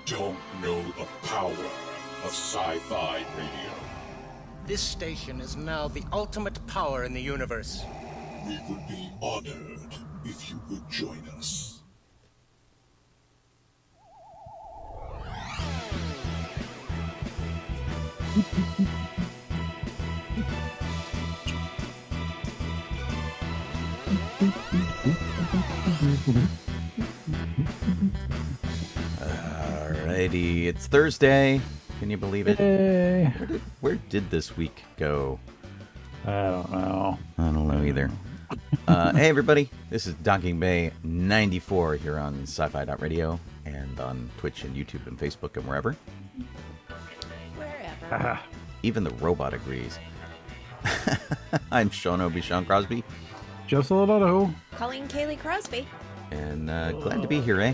don't know the power of sci-fi radio. This station is now the ultimate power in the universe. We would be honored if you would join us. Alrighty, it's Thursday. Can you believe it? Hey. Where did this week go? I don't know. I don't know either. Hey everybody, this is DB94 here on Sci-Fi.radio and on Twitch and YouTube and Facebook and wherever. Wherever. Even the robot agrees. I'm Sean Obi-Shawn Crosby. Just a little Donoho. Colleen Kaylee Crosby. And glad to be here, eh?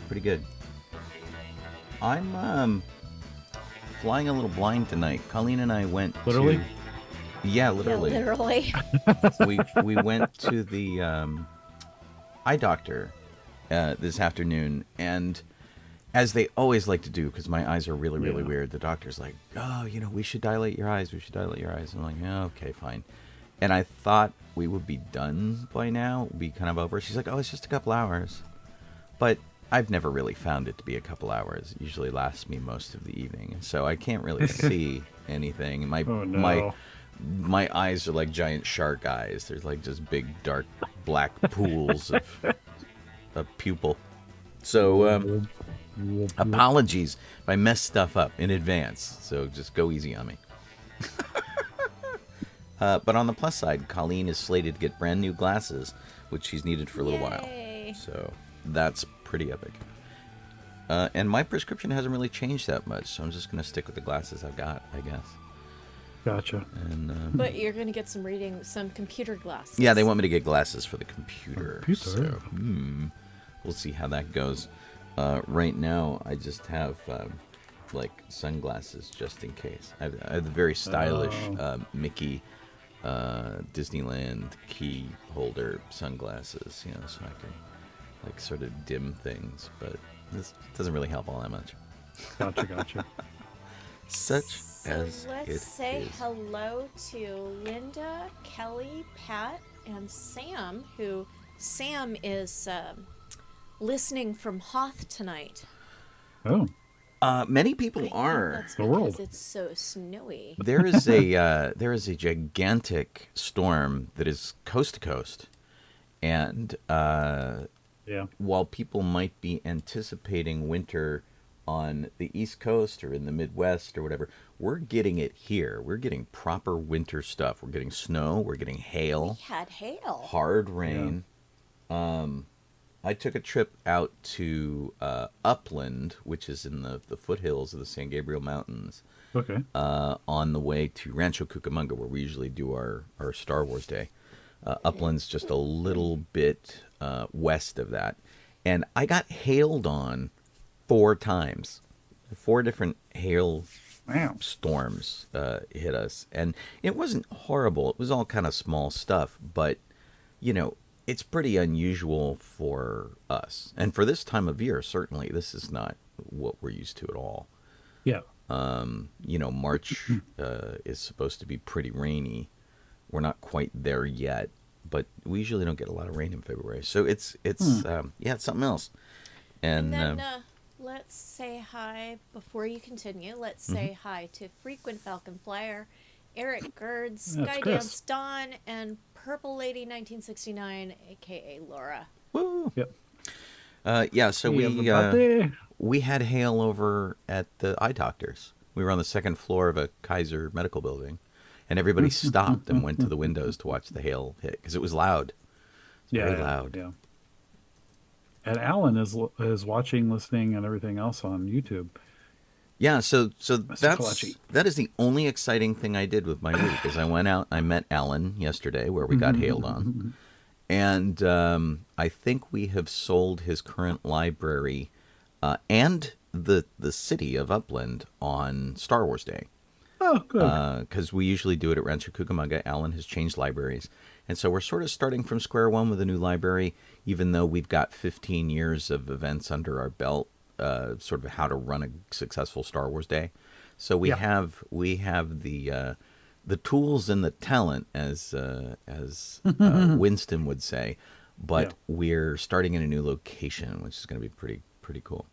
Pretty good. I'm flying a little blind tonight. Colleen and I went Literally? to... Yeah, literally. Yeah, literally. we went to the eye doctor this afternoon, and as they always like to do, because my eyes are really, really weird, the doctor's like, oh, we should dilate your eyes. We should dilate your eyes. I'm like, yeah, okay, fine. And I thought we would be done by now, be kind of over. She's like, oh, it's just a couple hours. But I've never really found it to be a couple hours. It usually lasts me most of the evening. So I can't really see anything. My eyes are like giant shark eyes. There's like just big, dark, black pools of pupil. So apologies if I mess stuff up in advance. So just go easy on me. But on the plus side, Colleen is slated to get brand new glasses, which she's needed for a little while. So that's pretty epic. And my prescription hasn't really changed that much, so I'm just going to stick with the glasses I've got, I guess. Gotcha. And, But you're going to get some computer glasses. yeah, they want me to get glasses for the computer. Computer. So, we'll see how that goes. Right now, I just have like sunglasses just in case. I have the very stylish Mickey Disneyland key holder sunglasses, so I can like sort of dim things, but this doesn't really help all that much. Gotcha. Such So as let's it say is. hello to Linda, Kelly, Pat, and Sam, who Sam is listening from Hoth tonight. Oh. Many people are. That's The because world. it's so snowy. There is a gigantic storm that is coast to coast, and Yeah. while people might be anticipating winter on the East Coast or in the Midwest or whatever, we're getting it here. We're getting proper winter stuff. We're getting snow. We're getting hail. We had hail. Hard rain. I took a trip out to Upland, which is in the foothills of the San Gabriel Mountains, Okay. on the way to Rancho Cucamonga, where we usually do our Star Wars Day. Upland's just a little bit west of that. And I got hailed on 4 times. 4 different hail Wow. storms hit us. And it wasn't horrible. It was all kind of small stuff. But, it's pretty unusual for us. And for this time of year, certainly, this is not what we're used to at all. Yeah. March is supposed to be pretty rainy. We're not quite there yet, but we usually don't get a lot of rain in February. So it's something else. And then let's say hi, before you continue, let's say hi to Frequent Falcon Flyer, Eric Gerds, That's Sky Chris. Dance Dawn, and Purple Lady 1969, a.k.a. Laura. Woo! Yep. So we had hail over at the eye doctor's. We were on the second floor of a Kaiser medical building, and everybody stopped and went to the windows to watch the hail hit because it was loud. Very loud. Yeah. And Alan is watching, listening, and everything else on YouTube. Yeah, so Mr. Kalachi. that is the only exciting thing I did with my week. Is I went out, I met Alan yesterday where we got hailed on, and I think we have sold his current library and the city of Upland on Star Wars Day. Oh, good. Because we usually do it at Rancho Cucamonga. Alan has changed libraries, and so we're sort of starting from square one with a new library, even though we've got 15 years of events under our belt sort of how to run a successful Star Wars day. So we have the tools and the talent, as Winston would say, but we're starting in a new location, which is going to be pretty cool.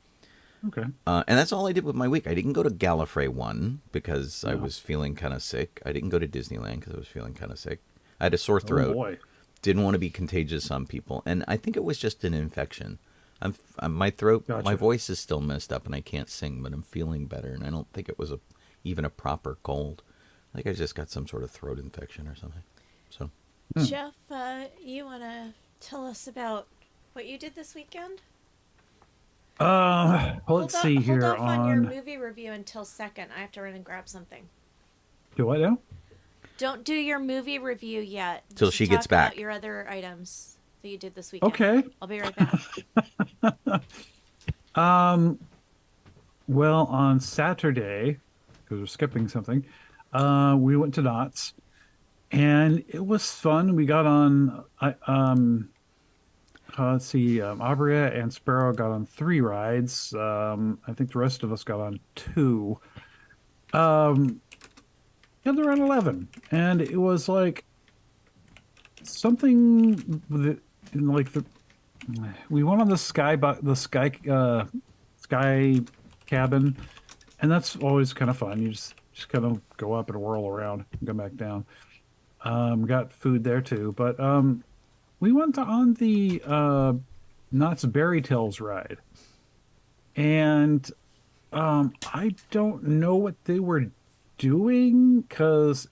Okay. And that's all I did with my week. I didn't go to Gallifrey 1 because I was feeling kind of sick. I didn't go to Disneyland because I was feeling kind of sick. I had a sore throat. Oh, boy. Didn't want to be contagious on people. And I think it was just an infection. My throat, my voice is still messed up and I can't sing, but I'm feeling better. And I don't think it was even a proper cold. I think I just got some sort of throat infection or something. So, Jeff, you want to tell us about what you did this weekend? Let's see here. Hold off on your movie review until second. I have to run and grab something. Do what now? Don't do your movie review yet. Till she gets back. Talk about your other items that you did this weekend. Okay. I'll be right back. Well, on Saturday, because we're skipping something, we went to Knott's, and it was fun. We got on, let's see, Abria and Sparrow got on 3 rides. I think the rest of us got on 2. Yeah, they're on 11, and it was like something like we went on the sky cabin, and that's always kind of fun. You just kind of go up and whirl around and come back down. Got food there too, but we went on the Knott's Berry Tales ride, and I don't know what they were doing because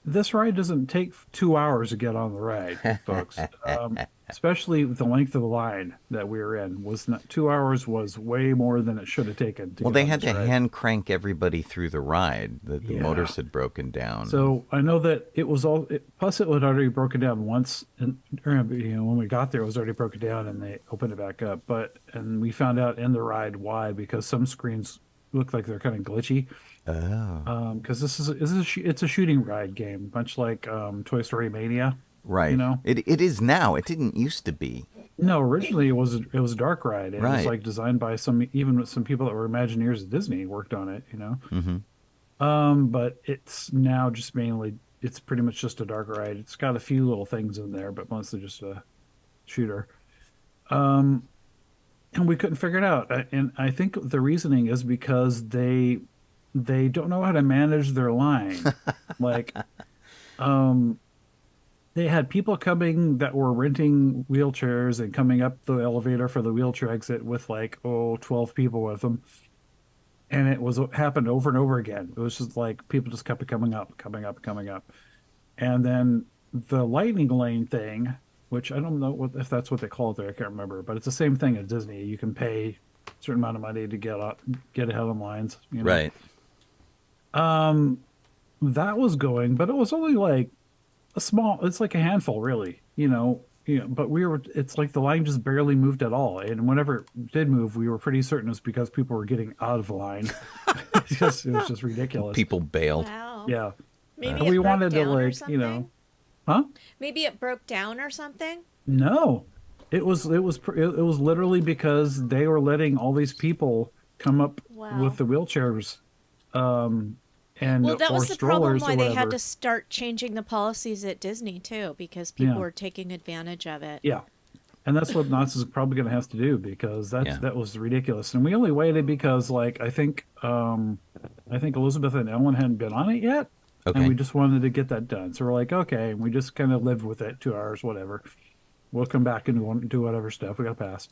this ride doesn't take 2 hours to get on the ride, folks. Especially with the length of the line that we were in, 2 hours was way more than it should have taken. Well, they had to hand crank everybody through the ride. The motors had broken down. So I know that it was plus it had already broken down once, and when we got there, it was already broken down, and they opened it back up. And we found out in the ride why, because some screens look like they're kind of glitchy. Oh. Because it's a shooting ride game, much like Toy Story Mania. Right. You know, it is now. It didn't used to be. No, originally it was a dark ride. It was like designed by some people that were Imagineers at Disney worked on it. You know. Mm-hmm. But it's now just it's pretty much just a dark ride. It's got a few little things in there, but mostly just a shooter. And we couldn't figure it out. And I think the reasoning is because they don't know how to manage their line. Like, they had people coming that were renting wheelchairs and coming up the elevator for the wheelchair exit with 12 people with them. And it happened over and over again. It was just like people just kept coming up. And then the lightning lane thing, which I don't know if that's what they call it there. I can't remember, but it's the same thing at Disney. You can pay a certain amount of money to get ahead of lines. You know? Right. That was going, but it was only like it's like a handful, really. But it's like the line just barely moved at all. And whenever it did move, we were pretty certain it was because people were getting out of the line. It was just ridiculous. People bailed. Wow. Yeah. Maybe we it broke wanted down to or something? Huh? Maybe it broke down or something? No, it was literally because they were letting all these people come up with the wheelchairs, and that was the problem why they had whatever. to start changing the policies at Disney too, because people were taking advantage of it. Yeah, and that's what Knott's is probably going to have to do, because that was ridiculous. And we only waited because I think Elizabeth and Ellen hadn't been on it yet. Okay. And we just wanted to get that done. So we're like, okay, and we just kind of lived with it, 2 hours, whatever. We'll come back and do whatever stuff. We got past.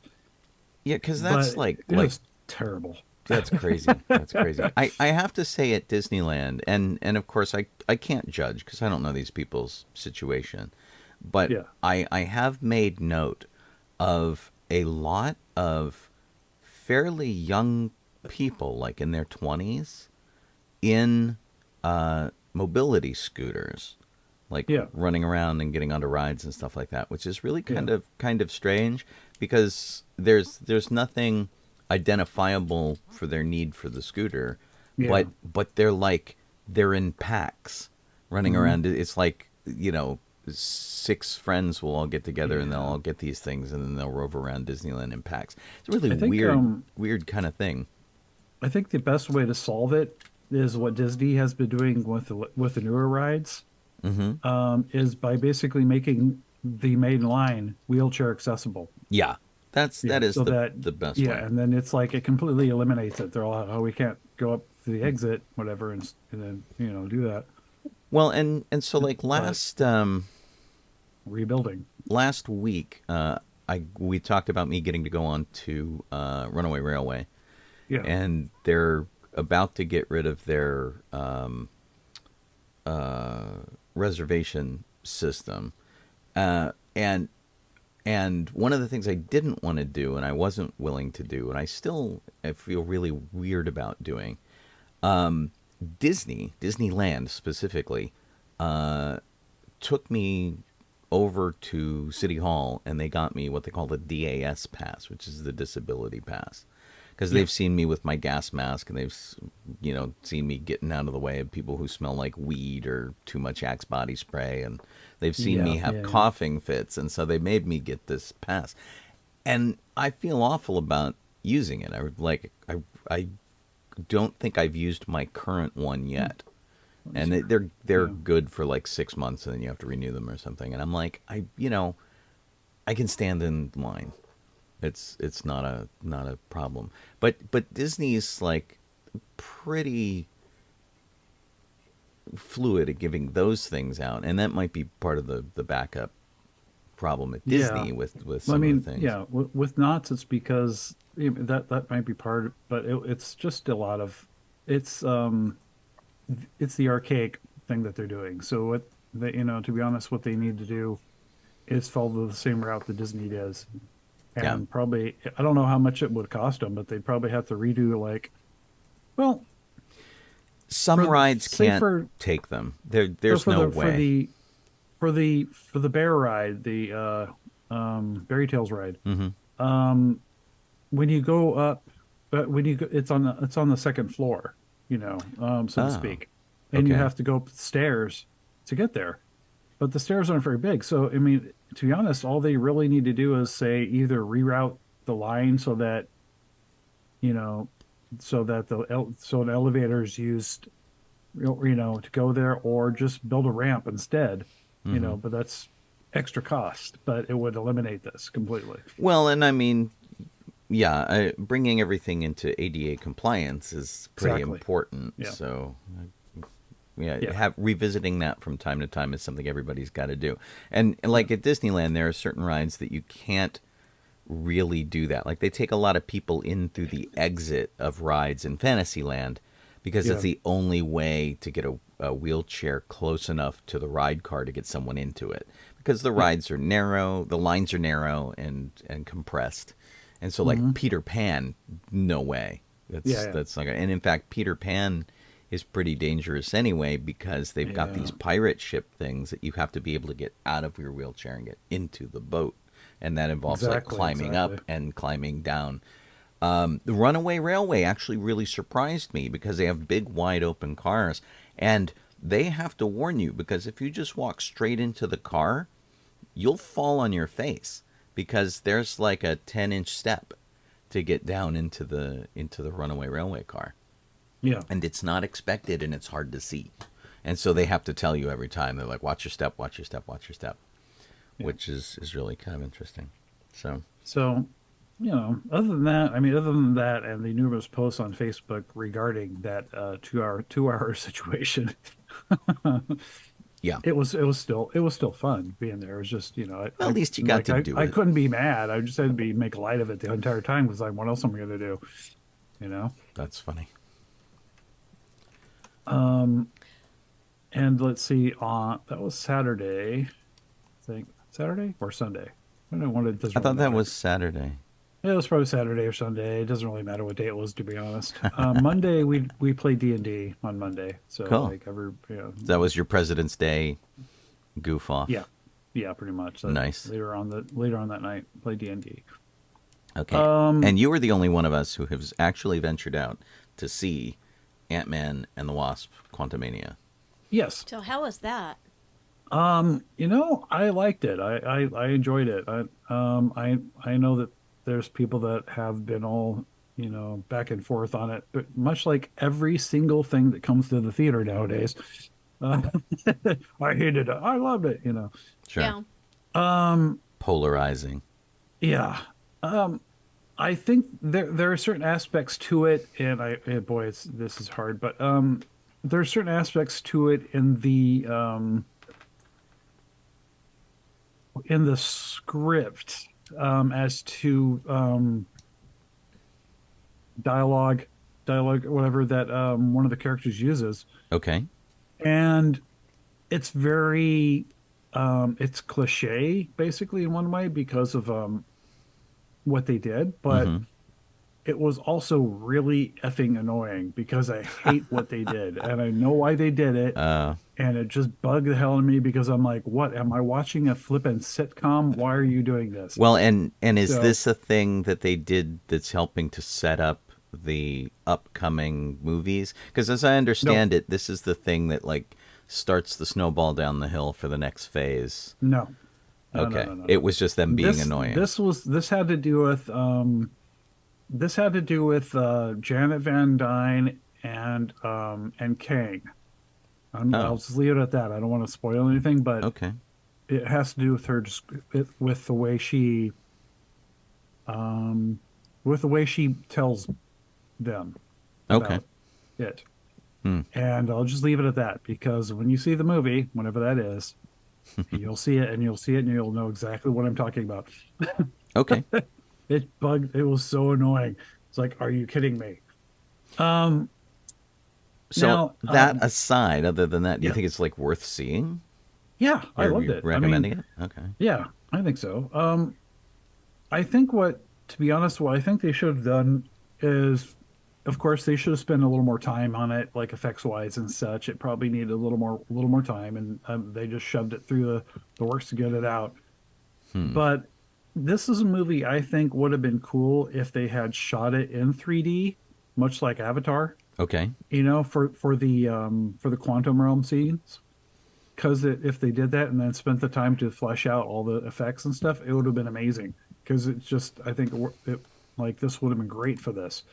Yeah, because that's it was terrible. That's crazy. That's crazy. I have to say at Disneyland, and of course I can't judge because I don't know these people's situation, but I have made note of a lot of fairly young people, like in their 20s, in mobility scooters, running around and getting onto rides and stuff like that, which is really kind of strange, because there's nothing identifiable for their need for the scooter, but they're in packs running around. It's like, 6 friends will all get together and they'll all get these things, and then they'll rove around Disneyland in packs. It's a really weird kind of thing. I think the best way to solve it is what Disney has been doing with the newer rides, is by basically making the main line wheelchair accessible. Yeah, that is the best way. Yeah, and then it's like it completely eliminates it. They're all, oh, we can't go up to the exit, whatever, and then do that. Well, and so like rebuilding last week, we talked about me getting to go on to Runaway Railway. Yeah. And they're about to get rid of their reservation system. And one of the things I didn't want to do, and I wasn't willing to do, and I feel really weird about doing, Disneyland specifically, took me over to City Hall, and they got me what they call the DAS pass, which is the disability pass. Because they've seen me with my gas mask, and they've, seen me getting out of the way of people who smell like weed or too much Axe body spray, and they've seen me have coughing fits, and so they made me get this pass. And I feel awful about using it. I don't think I've used my current one yet, and they're good for like 6 months, and then you have to renew them or something. And I'm like, I can stand in line. It's not a problem. But Disney's like pretty fluid at giving those things out, and that might be part of the backup problem at Disney with some of the things. Yeah, with Knott's, it's because that might be part, but it's just a lot of it's the archaic thing that they're doing. So what they, to be honest, what they need to do is follow the same route that Disney does. And probably, I don't know how much it would cost them, but they'd probably have to redo some rides can't take them. There's no way. For the bear ride, the Fairy Tales ride. Mm-hmm. When you go up, it's on the second floor, so to speak, and you have to go up the stairs to get there. But the stairs aren't very big, so I mean, to be honest, all they really need to do is say either reroute the line so that an elevator is used, to go there, or just build a ramp instead. But that's extra cost. But it would eliminate this completely. Well, and I mean, bringing everything into ADA compliance is pretty important. Yeah. So. Revisiting that from time to time is something everybody's got to do. And like at Disneyland, there are certain rides that you can't really do that. Like they take a lot of people in through the exit of rides in Fantasyland because it's the only way to get a wheelchair close enough to the ride car to get someone into it. Because the rides are narrow, the lines are narrow and compressed. And so like Peter Pan, no way. That's like, and in fact, Peter Pan is pretty dangerous anyway, because they've got these pirate ship things that you have to be able to get out of your wheelchair and get into the boat. And that involves climbing up and climbing down. The Runaway Railway actually really surprised me because they have big, wide open cars. And they have to warn you, because if you just walk straight into the car, you'll fall on your face, because there's like a 10-inch step to get down into the Runaway Railway car. Yeah. And it's not expected, and it's hard to see. And so they have to tell you every time. They're like, watch your step, watch your step, watch your step, which is really kind of interesting. So, other than that and the numerous posts on Facebook regarding that 2 hour situation, it was still fun being there. It was just, at least you got to do it. I couldn't be mad. I just had to make light of it the entire time, because what else am I going to do? That's funny. And let's see, that was Saturday, I think. Saturday or Sunday? I thought that was Saturday. Yeah, it was probably Saturday or Sunday. It doesn't really matter what day it was, to be honest. Monday, we played D&D on Monday. So cool. That was your President's Day goof off. Yeah, pretty much. So nice. Later on that night, played D&D. Okay. And you were the only one of us who has actually ventured out to see Ant-Man and the Wasp: Quantumania. Yes. So how was that? I liked it. I enjoyed it. I know that there's people that have been all, back and forth on it, but much like every single thing that comes to the theater nowadays, uh, I hated it. I loved it. Sure. Yeah. Polarizing. Yeah. I think there are certain aspects to it, and boy, this is hard, but there are certain aspects to it in the script, as to dialogue, whatever that one of the characters uses, Okay. and it's very it's cliche basically in one way because of what they did, but hmm it was also really effing annoying because I hate what they did and I know why they did it. Uh, And it just bugged the hell out of me because I'm like, what? Am I watching a flippin' sitcom? Why are you doing this? well, and is So, this a thing that they did that's helping to set up the upcoming movies? Because as I no, understand it, this is the thing that like starts the snowball down the hill for the next phase. no, no, no, Okay. no, no, It no. was just them being annoying. This had to do with Janet Van Dyne and Kang. I'll Oh, just leave it at that. I don't want to spoil anything, but okay. it has to do with her just with the way she tells them Okay. about it. Hmm. And I'll just leave it at that because when you see the movie, whenever that is, you'll see it and you'll see it and you'll know exactly what I'm talking about. Okay. It was so annoying. It's like, are you kidding me? Um, So now, that aside, other than that, do you yeah, think it's like worth seeing? yeah, I loved You're it. I mean, recommending it? Okay. yeah, I think so. I think to be honest, what I think they should have done is, of course, they should have spent a little more time on it, like effects wise and such. It probably needed a little more time, and they just shoved it through the works to get it out. Hmm. But this is a movie I think would have been cool if they had shot it in 3D, much like Avatar. Okay. For the quantum realm scenes. Because if they did that and then spent the time to flesh out all the effects and stuff, it would have been amazing. Because it's just, I think like this would have been great for this.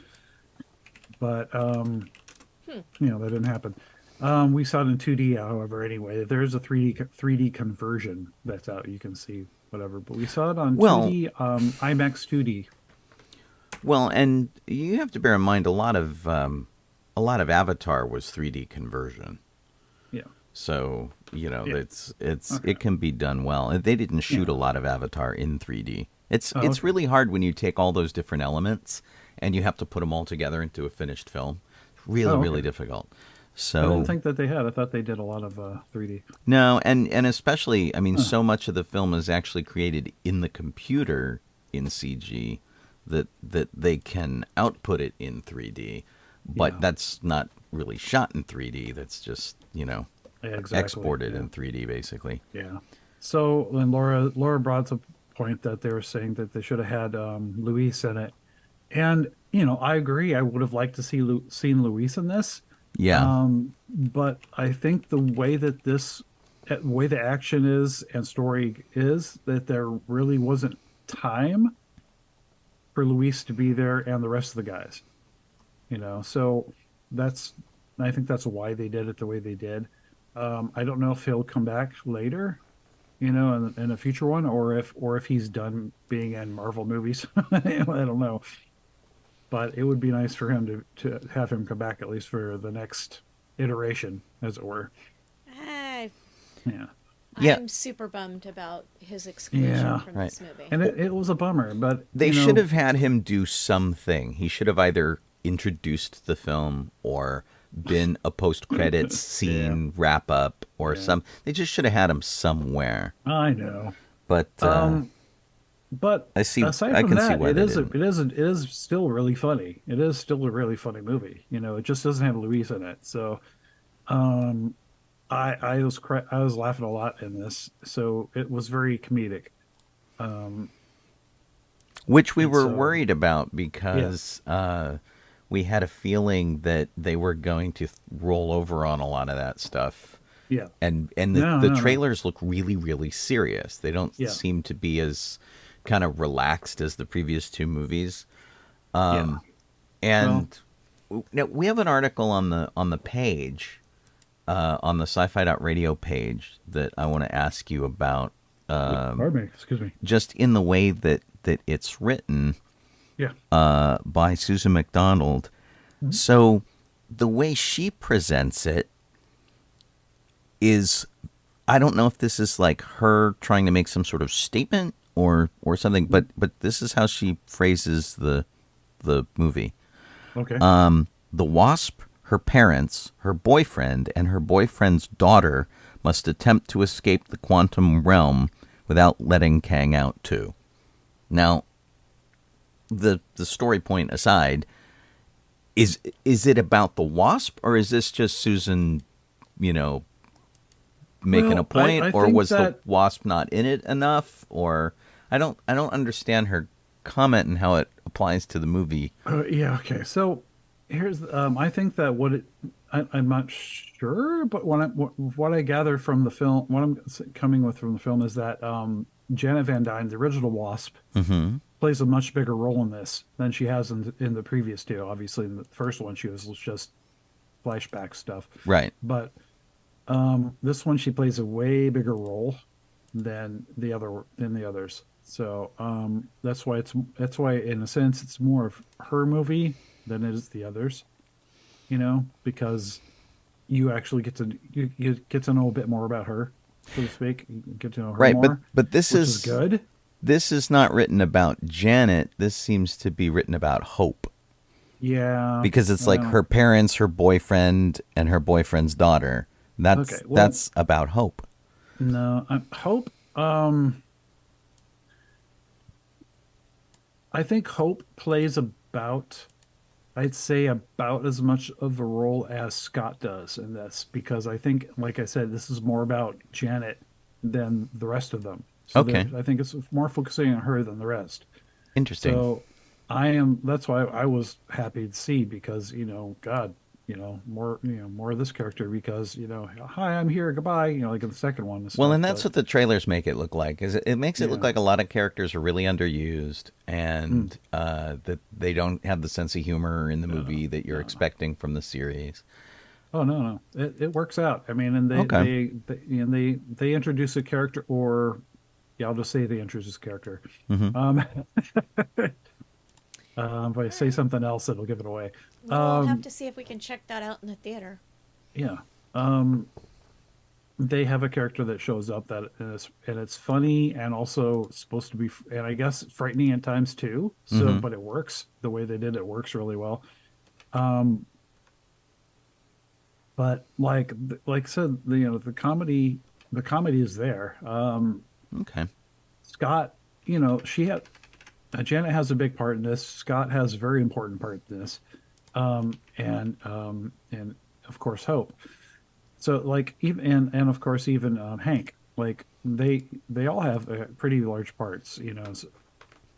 But that didn't happen. We saw it in 2D, however. Anyway, there's a 3D conversion that's out. You can see whatever. But we saw it on Well, 2D, IMAX 2D. well, and you have to bear in mind a lot of Avatar was 3D conversion. Yeah. So, Yeah. it Okay. can be done well. And they didn't shoot Yeah. a lot of Avatar in 3D. Oh, It's okay. really hard when you take all those different elements and you have to put them all together into a finished film. Really, Oh, really okay. difficult. I didn't So, think that they had. I thought they did a lot of 3D. no, and especially, I mean, Huh. so much of the film is actually created in the computer in CG that they can output it in 3D, but Yeah. that's not really shot in 3D. That's just, Yeah, exactly. exported Yeah. in 3D basically. Yeah. So when Laura brought up a point that they were saying that they should have had Luis in it, and I agree. I would have liked to seen Luis in this, Yeah. but I think the way the action is and story is that there really wasn't time for Luis to be there and the rest of the guys. So that's I think that's why they did it the way they did. I don't know if he'll come back later, in a future one, or if he's done being in Marvel movies. I don't know, but it would be nice for him to have him come back at least for the next iteration, as it were. I, Yeah, Yeah. I'm super bummed about his exclusion yeah, from Right. this movie. and it was a bummer, but They should have had him do something. He should have either introduced the film or been a post-credits scene wrap up or Yeah. They just should have had him somewhere. I know. But But I see. aside I from can that, see why it they is didn't. it is still really funny. It is still a really funny movie. It just doesn't have Luis in it. So, um, I was laughing a lot in this. So it was very comedic. Um, Which we and were so worried about yeah, because we had a feeling that they were going to roll over on a lot of that stuff Yeah. And No, the no, no. trailers look really, really serious. They don't Yeah. seem to be as kind of relaxed as the previous two movies. Yeah. And now we have an article on the page, on the Sci-Fi Radio page that I want to ask you about. Pardon me. Excuse me. Just in the way that it's written, Yeah. by Susan McDonald. Mm-hmm. So the way she presents it is, I don't know if this is like her trying to make some sort of statement or something, but this is how she phrases the movie. Okay. The Wasp, her parents, her boyfriend, and her boyfriend's daughter must attempt to escape the quantum realm without letting Kang out too. Now, the story point aside, is it about the Wasp, or is this just Susan, making a point, I or think was that the Wasp not in it enough, or I don't understand her comment and how it applies to the movie. Yeah. Okay. So here's, I think that I'm not sure, but what I gather from the film, what I'm coming with from the film is that Janet Van Dyne, the original Wasp, plays a much bigger role in this than she has in the previous two. Obviously, in the first one, she was just flashback stuff. Right. But this one, she plays a way bigger role than the others. So that's why in a sense it's more of her movie than it is the others. Because you actually get to know a bit more about her, so to speak. You get to know her right, more. But this which is good. This is not written about Janet. This seems to be written about Hope. Yeah. Because it's like her parents, her boyfriend, and her boyfriend's daughter. That's about Hope. No, Hope. I think Hope plays I'd say about as much of a role as Scott does in this, because I think, like I said, this is more about Janet than the rest of them. So okay. I think it's more focusing on her than the rest. Interesting. So that's why I was happy to see, because, God, more of this character, because, hi, I'm here, goodbye, like in the second one. Well, and that's what the trailers make it look like. Is it makes it look like a lot of characters are really underused, and that they don't have the sense of humor in the movie that you're expecting from the series. Oh, no, it works out. I mean, and they introduce a character, or I'll just say they introduce a character. If I say something else, it'll give it away. We'll have to see if we can check that out in the theater. Yeah. They have a character that shows up and it's funny, and also supposed to be, and I guess frightening at times too. So, but it works. The way they did it works really well. But like I said, the comedy is there. Okay. Scott, Janet has a big part in this. Scott has a very important part in this, and of course Hope. So and of course even Hank. Like they all have pretty large parts. So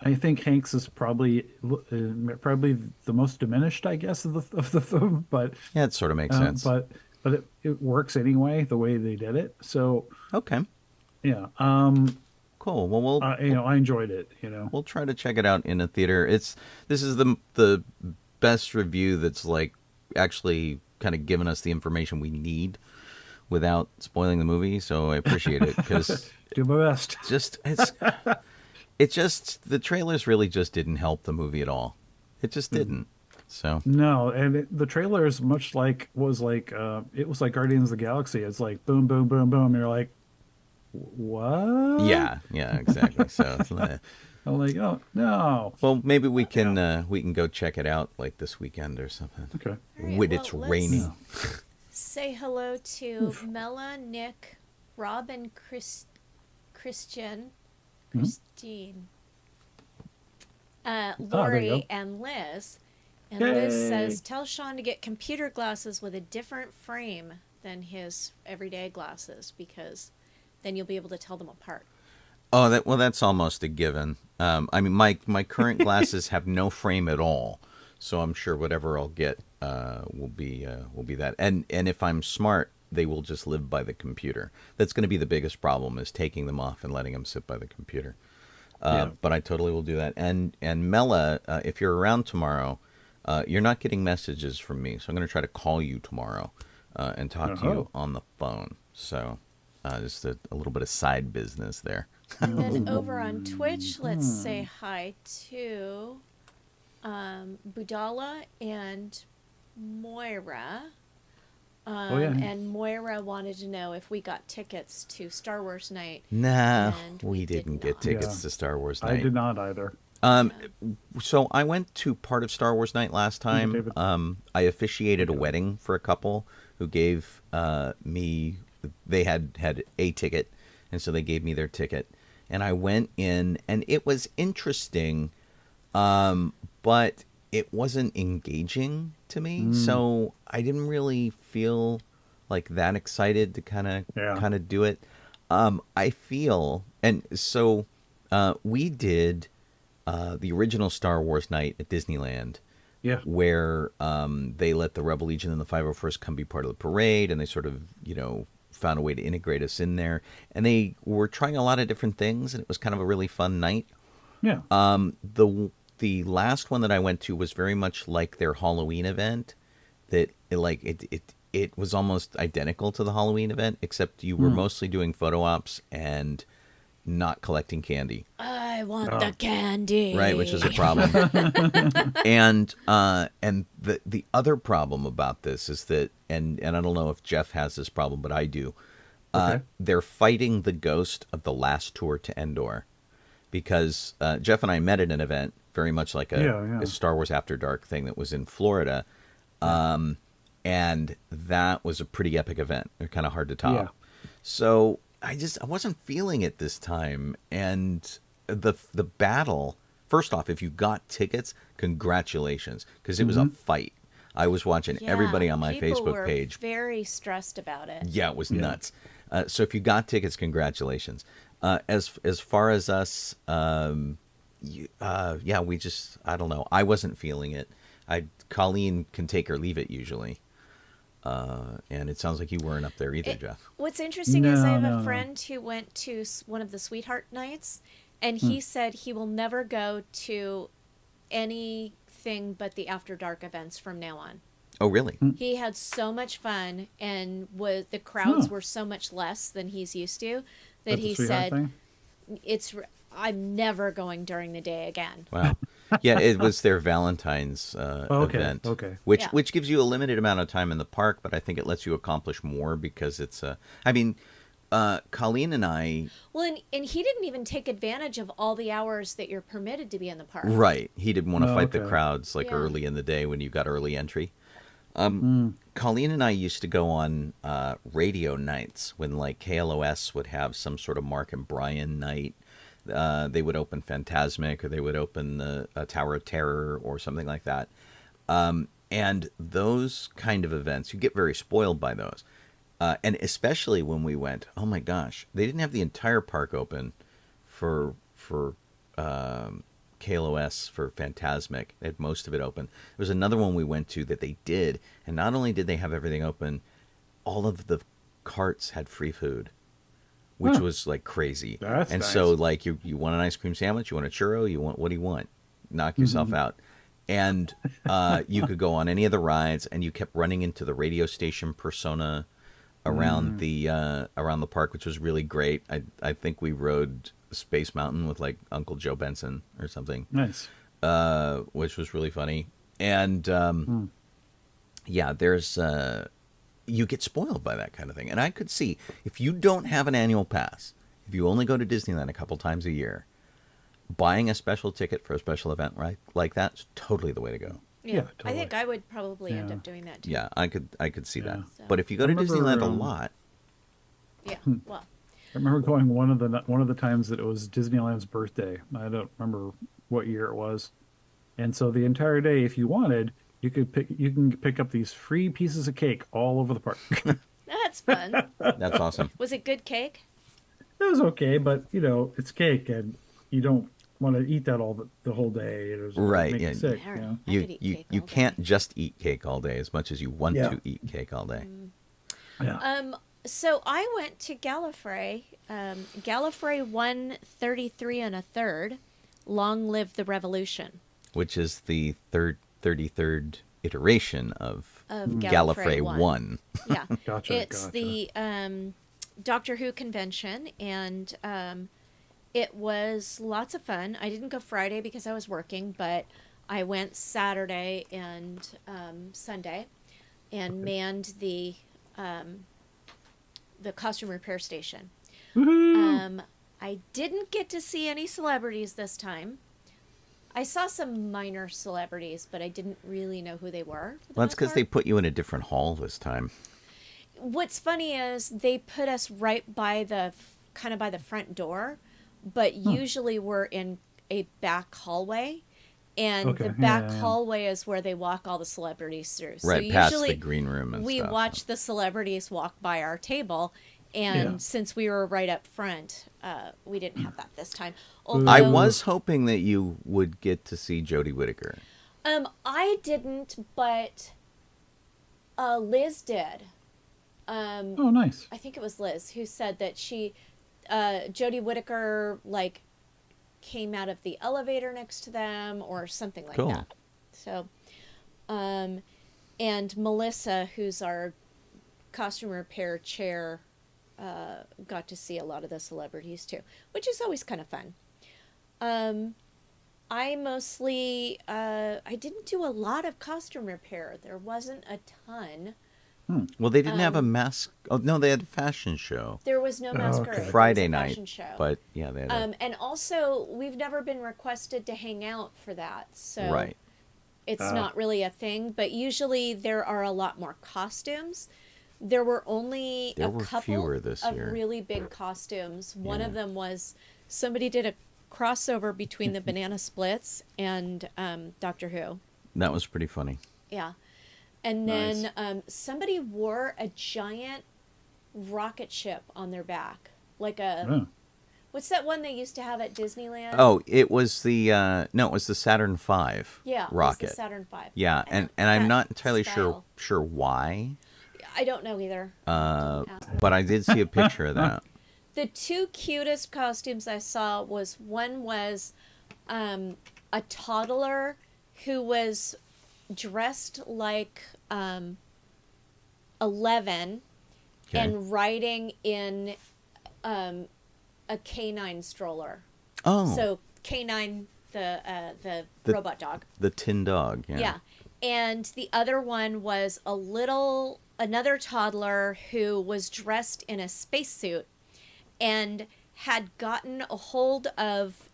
I think Hank's is probably the most diminished, I guess, of the film. But yeah, it sort of makes sense. But it works anyway the way they did it. So okay. Yeah. Cool. Well, I enjoyed it. We'll try to check it out in a theater. This is the best review that's like actually kind of given us the information we need without spoiling the movie. So I appreciate it, because do my best. The trailers really just didn't help the movie at all. It just didn't. So no, and the trailer is much like it was like Guardians of the Galaxy. It's like boom, boom, boom, boom. You're like, what? Yeah, exactly. So I'm like, oh no. Well, maybe we can go check it out like this weekend or something. Okay. Right, When it's raining. Say hello to Mela, Nick, Rob, and Christine, Lori, and Liz. And Liz says, tell Sean to get computer glasses with a different frame than his everyday glasses, because then you'll be able to tell them apart. Oh, that's almost a given. I mean, my current glasses have no frame at all, so I'm sure whatever I'll get will be that. And if I'm smart, they will just live by the computer. That's going to be the biggest problem, is taking them off and letting them sit by the computer. But I totally will do that. And Mela, if you're around tomorrow, you're not getting messages from me, so I'm going to try to call you tomorrow and talk to you on the phone. So just a little bit of side business there. And then over on Twitch, let's say hi to Budala and Moira. And Moira wanted to know if we got tickets to Star Wars Night. Nah, and we didn't get tickets to Star Wars Night. I did not either. So I went to part of Star Wars Night last time. I officiated a wedding for a couple who gave me, they had a ticket, and so they gave me their ticket. And I went in, and it was interesting, but it wasn't engaging to me. So I didn't really feel like that excited to kind of do it. I feel, and so we did the original Star Wars Night at Disneyland, where they let the Rebel Legion and the 501st come be part of the parade, and they sort of, found a way to integrate us in there. And they were trying a lot of different things, and it was kind of a really fun night. Yeah. The last one that I went to was very much like their Halloween event. That it was almost identical to the Halloween event, except you were mostly doing photo ops and not collecting candy. I want the candy. Right, which is a problem. and the other problem about this is that, and I don't know if Jeff has this problem, but I do. They're fighting the ghost of the last tour to Endor, because Jeff and I met at an event very much like a Star Wars After Dark thing that was in Florida, and that was a pretty epic event. They're kind of hard to top. Yeah. So I wasn't feeling it this time, and the battle. First off, if you got tickets, congratulations, because it was a fight. I was watching everybody on my Facebook page. Very stressed about it. Yeah, it was nuts. So if you got tickets, congratulations. As far as us, we just, I don't know. I wasn't feeling it. Colleen can take or leave it usually. And it sounds like you weren't up there either, Jeff. What's interesting is I have a friend who went to one of the Sweetheart Nights, and he said he will never go to anything but the After Dark events from now on. Oh, really? He had so much fun, and the crowds were so much less than he's used to, that he said, I'm never going during the day again. Wow. Yeah, it was their Valentine's event. Okay. Which gives you a limited amount of time in the park, but I think it lets you accomplish more because it's Colleen and I... Well, and he didn't even take advantage of all the hours that you're permitted to be in the park. Right. He didn't want to fight the crowds early in the day when you got early entry. Colleen and I used to go on radio nights when KLOS would have some sort of Mark and Brian night. They would open Fantasmic, or they would open the Tower of Terror or something like that. And those kind of events, you get very spoiled by those. And especially when we went, oh my gosh, they didn't have the entire park open for KLOS, for Fantasmic. They had most of it open. There was another one we went to that they did, and not only did they have everything open, all of the carts had free food, which was crazy. That's nice. So you want an ice cream sandwich, you want a churro, what do you want? Knock yourself out. And you could go on any of the rides, and you kept running into the radio station persona around the park, which was really great. I think we rode Space Mountain with Uncle Joe Benson or something. Nice. Which was really funny. And there's you get spoiled by that kind of thing. And I could see, if you don't have an annual pass, if you only go to Disneyland a couple times a year, buying a special ticket for a special event like that's totally the way to go. Yeah, totally. I think I would probably end up doing that too. Yeah, I could see that. So. But if you go to Disneyland a lot, well, I remember going one of the times that it was Disneyland's birthday. I don't remember what year it was, and so the entire day, if you wanted, you can pick up these free pieces of cake all over the park. That's fun. That's awesome. Was it good cake? It was okay, but it's cake, and you don't want to eat that the whole day. It was right. Yeah. Sick, you can't just eat cake all day as much as you want to eat cake all day. Yeah. So I went to Gallifrey, Gallifrey 133 and a third. Long live the revolution. Which is the 33rd iteration of Of Gallifrey Gallifrey 1. Yeah. Gotcha, It's gotcha. the Doctor Who convention, and it was lots of fun. I didn't go Friday because I was working, but I went Saturday and Sunday and manned the costume repair station. I didn't get to see any celebrities this time. I saw some minor celebrities, but I didn't really know who they were. Well, that's because they put you in a different hall this time. What's funny is they put us right by the front door, but usually we're in a back hallway, and the back hallway is where they walk all the celebrities through. Right, so past usually the green room and we stuff. watch the celebrities walk by our table, and since we were right up front, we didn't have that this time. Although, I was hoping that you would get to see Jodie Whittaker. I didn't, but Liz did. Oh, nice. I think it was Liz who said that Jodie Whittaker, like, came out of the elevator next to them or something like that. So, and Melissa, who's our costume repair chair, got to see a lot of the celebrities too, which is always kind of fun. I mostly, I didn't do a lot of costume repair. There wasn't a ton. Well, they didn't have a mask. Oh, no, they had a fashion show. There was no masquerade. There Friday was a night. fashion show. But, yeah, they had and also, we've never been requested to hang out for that. So Right. it's not really a thing. But usually there are a lot more costumes. There were only There a were couple fewer this of year. really big costumes. One Yeah. of them was somebody did a crossover between the Banana Splits and Doctor Who. That was pretty funny. Yeah. And then somebody wore a giant rocket ship on their back. Like a... What's that one they used to have at Disneyland? Oh, it was the no, it was the Saturn V Yeah, rocket. it was the Saturn V. Yeah, and I'm not entirely sure why. I don't know either. But I did see a picture of that. The two cutest costumes I saw was a toddler who was dressed like 11 and riding in a canine stroller. Oh. So canine, the robot dog. The tin dog. Yeah. Yeah. And the other one was another toddler who was dressed in a spacesuit and had gotten a hold of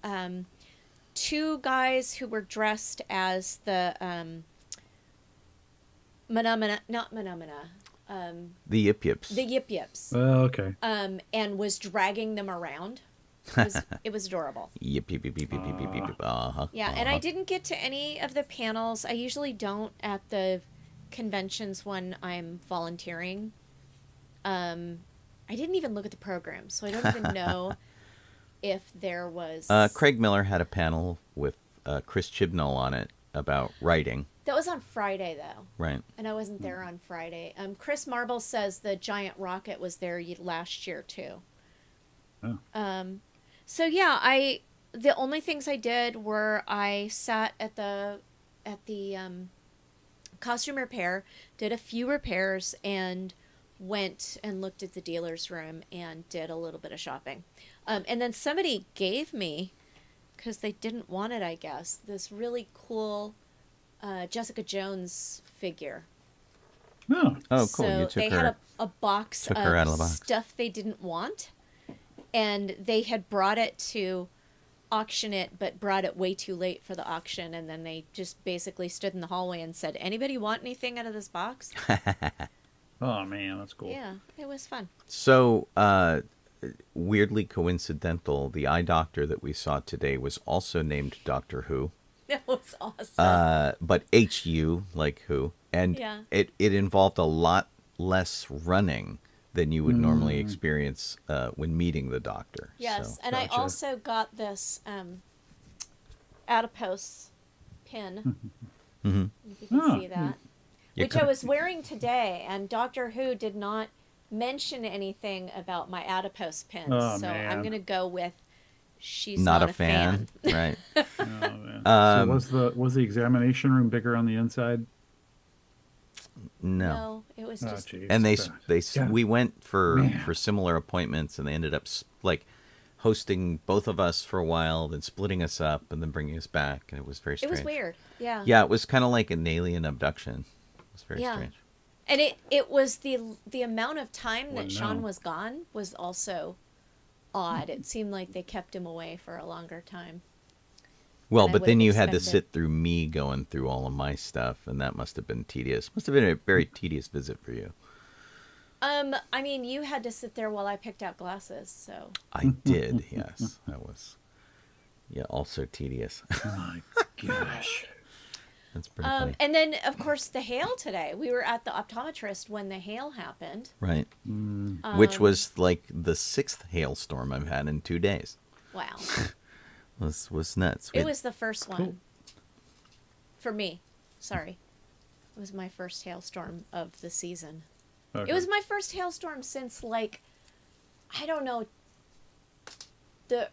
two guys who were dressed as the The Yip Yips. the Yip Yips, Oh, okay. and was dragging them around. It was adorable. Yip yip yip yip yip yip yip yip. Uh-huh. Yeah, and I didn't get to any of the panels. I usually don't at the conventions when I'm volunteering. I didn't even look at the program, so I don't even know if there was... Craig Miller had a panel with Chris Chibnall on it about writing. That was on Friday, though. Right. And I wasn't there on Friday. Chris Marble says the giant rocket was there last year, too. Oh. So, yeah, the only things I did were I sat at the costume repair, did a few repairs, and went and looked at the dealer's room and did a little bit of shopping. And then somebody gave me, because they didn't want it, I guess, this really cool Jessica Jones figure. Oh. Oh, cool. So You took they her. had a box took her out of of the box. stuff they didn't want, and they had brought it to auction it, but brought it way too late for the auction, and then they just basically stood in the hallway and said, "Anybody want anything out of this box?" Oh, man, that's cool. Yeah, it was fun. So, weirdly coincidental, the eye doctor that we saw today was also named Doctor Who. That was awesome. But H-U, like who. And Yeah. it involved a lot less running than you would normally experience when meeting the doctor. Yes, So, and I Gotcha. also got this adipose pin. If you can see that. Yeah, Which I was wearing today, and Doctor Who did not mention anything about my adipose pins. Oh, so man. I'm going to go with she's Not not, a fan. Right. Oh, man. So was the examination room bigger on the inside? No. No, it was Oh, just geez. And Yeah. we went for Man. similar appointments, and they ended up like hosting both of us for a while, then splitting us up, and then bringing us back, and it was very it strange. was weird. Yeah. Yeah, it was kind of like an alien abduction. It was very Yeah. strange. And it was the amount of time that Well, Sean no. was gone was also odd. It seemed like they kept him away for a longer time. Well, I but then would've you had to expected. sit through me going through all of my stuff, and that must have been tedious. Must have been a very tedious visit for you. I mean, you had to sit there while I picked out glasses, so I did, yes. That was, also tedious. My gosh. That's pretty funny. and then of course the hail today. We were at the optometrist when the hail happened. Right. Which was like the 6th hailstorm I've had in 2 days. Wow. Was nuts. It was the first one. For me. Sorry. It was my first hailstorm of the season. Okay. It was my first hailstorm since, like, I don't know, the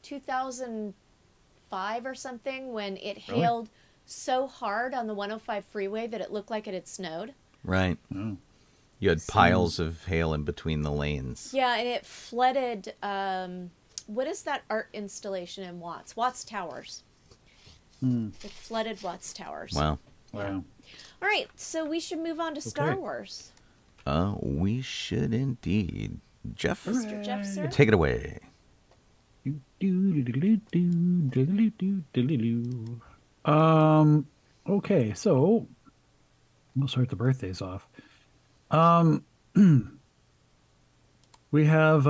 2005 or something, when it hailed so hard on the 105 freeway that it looked like it had snowed. Right. Oh. You had piles of hail in between the lanes. Yeah, and it flooded, what is that art installation in Watts? Watts Towers. It flooded Watts Towers. Wow. Wow. All right, so we should move on to Star Okay. Wars. We should indeed. Jeff, Mr. Jeff, sir? take it away. Okay, so we'll start the birthdays off. We have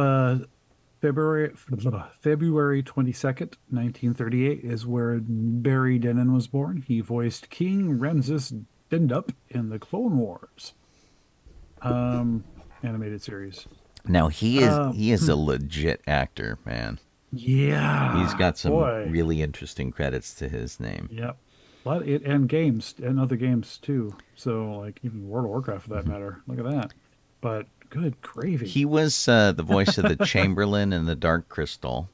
February 22nd, 1938 is where Barry Dennen was born. He voiced King Ramses Dendup in the Clone Wars animated series. Now he is a legit actor, man. Yeah, He's got some boy. really interesting credits to his name. Yep. And games and other games too. So like even World of Warcraft for that matter. Look at that. But good gravy. He was the voice of the Chamberlain in the Dark Crystal.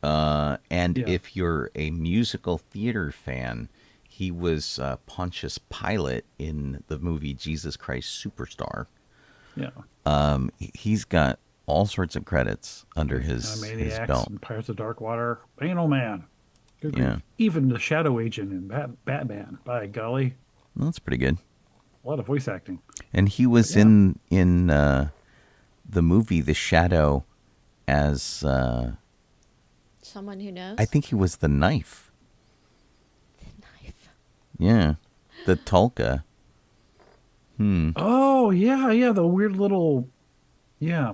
And Yeah. if you're a musical theater fan, he was Pontius Pilate in the movie Jesus Christ Superstar. Yeah. He's got all sorts of credits under his Maniacs belt. and Pirates of Darkwater. Anal Man. Good Yeah. grief. Even the Shadow Agent in Batman. By golly. Well, that's pretty good. A lot of voice acting. And he was Yeah. in the movie The Shadow as Someone who knows? I think he was the knife. Knife. Yeah, the Tulka. Oh yeah, the weird little yeah.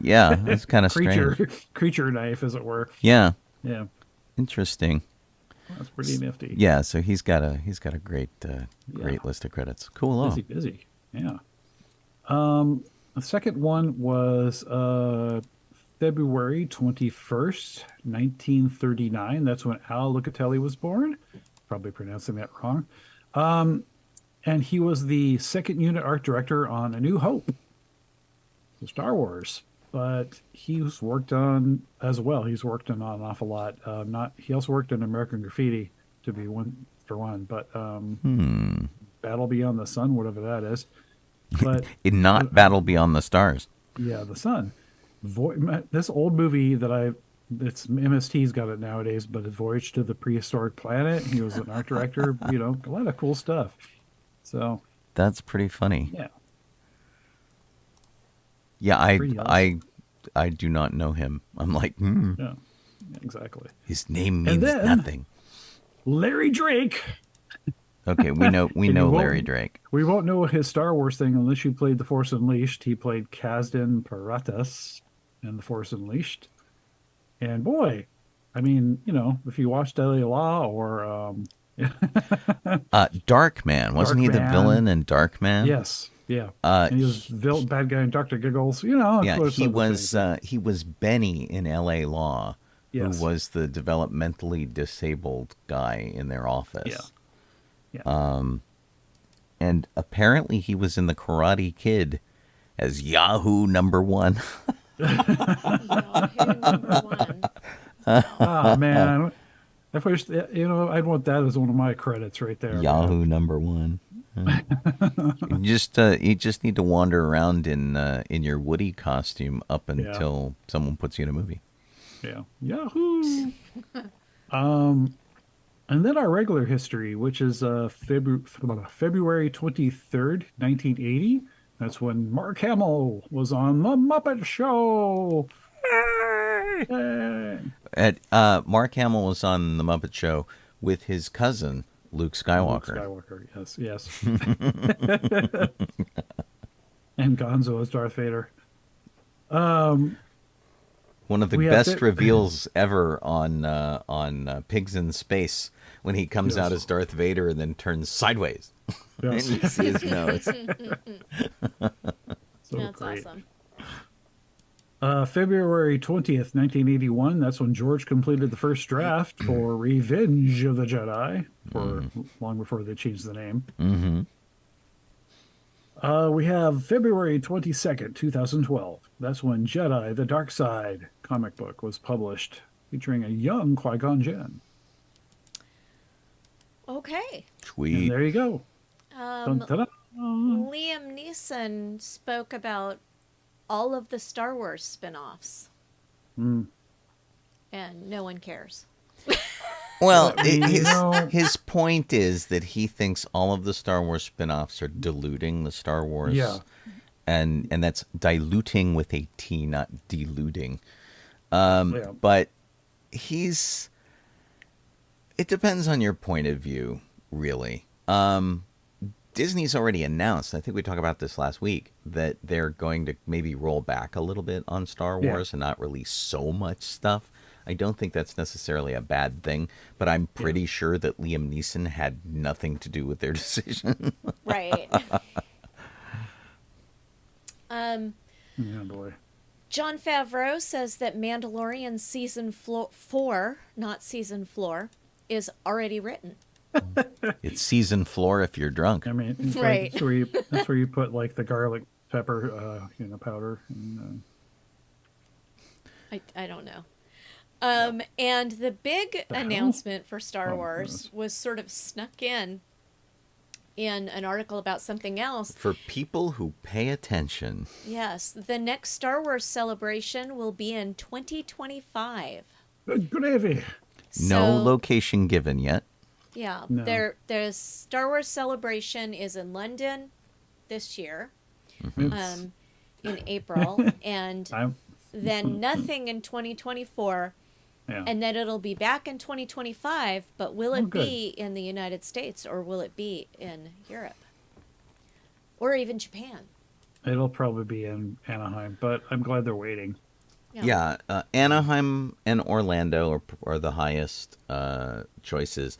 Yeah, that's kind of strange. creature knife, as it were. Yeah, Yeah. interesting. That's pretty nifty. Yeah, so he's got a great great list of credits. Cool. Busy. Yeah. The second one was February 21st, 1939. That's when Al Lucatelli was born. Probably pronouncing that wrong. And he was the second unit art director on A New Hope, so Star Wars. But he's worked on as well. He's worked on an awful lot. He also worked on American Graffiti, to be one for one. But Battle Beyond the Sun, whatever that is. But In not Battle Beyond the Stars. yeah, the Sun. This old movie that it's MST's got it nowadays, but it's Voyage to the Prehistoric Planet. He was an art director. A lot of cool stuff. So That's pretty funny. yeah, Yeah, Pretty awesome. I do not know him. I'm like, yeah, exactly. his name And means then- nothing. Larry Drake. Okay, we know you Larry won't- Drake. We won't know his Star Wars thing unless you played The Force Unleashed. He played Kazdan Paratas in The Force Unleashed. And boy, I mean, if you watched L.A. Law or Darkman, wasn't he the Darkman. villain in Darkman? yes, yeah, Uh, and he was bad guy in Dr. Giggles. of Yeah, course, he other was things. he was Benny in L.A. Law, Yes. who was the developmentally disabled guy in their office. Yeah. and apparently he was in the Karate Kid as Yahoo #1. Yahoo #1. Oh man, I wish I'd want that as one of my credits right there. Yahoo #1. You just need to wander around in your Woody costume up until someone puts you in a movie. Yeah, Yahoo. And then our regular history, which is February 23rd, 1980. That's when Mark Hamill was on The Muppet Show. Yay. Mark Hamill was on The Muppet Show with his cousin, Luke Skywalker. Yes. And Gonzo as Darth Vader. One of the best reveals ever on Pigs in Space, when he comes out as Darth Vader and then turns sideways. Yes. And you see his nose. That's awesome. February 20th, 1981. That's when George completed the first draft for Revenge of the Jedi, long before they changed the name. Mm-hmm. We have February 22nd, 2012. That's when Jedi: The Dark Side comic book was published, featuring a young Qui-Gon Jinn. Okay. Sweet. And there you go. Dun-da-da. Liam Neeson spoke about all of the Star Wars spin-offs. And no one cares. Well, his point is that he thinks all of the Star Wars spin-offs are diluting the Star Wars. Yeah. And that's diluting with a T, not diluting. But it depends on your point of view, really. Disney's already announced, I think we talked about this last week, that they're going to maybe roll back a little bit on Star Wars and not release so much stuff. I don't think that's necessarily a bad thing, but I'm pretty sure that Liam Neeson had nothing to do with their decision. Right. Boy. Jon Favreau says that Mandalorian season 4, not season floor, is already written. It's season floor if you're drunk. Right. That's where you put like the garlic pepper, powder. And, I don't know. And the big announcement for Star Wars was sort of snuck in an article about something else. For people who pay attention. Yes, the next Star Wars celebration will be in 2025. Good gravy. No location given yet. Yeah, No. there's Star Wars Celebration is in London this year, in April, and then nothing in 2024, and then it'll be back in 2025. But will it be in the United States, or will it be in Europe, or even Japan? It'll probably be in Anaheim, but I'm glad they're waiting. Yeah, Anaheim and Orlando are the highest choices.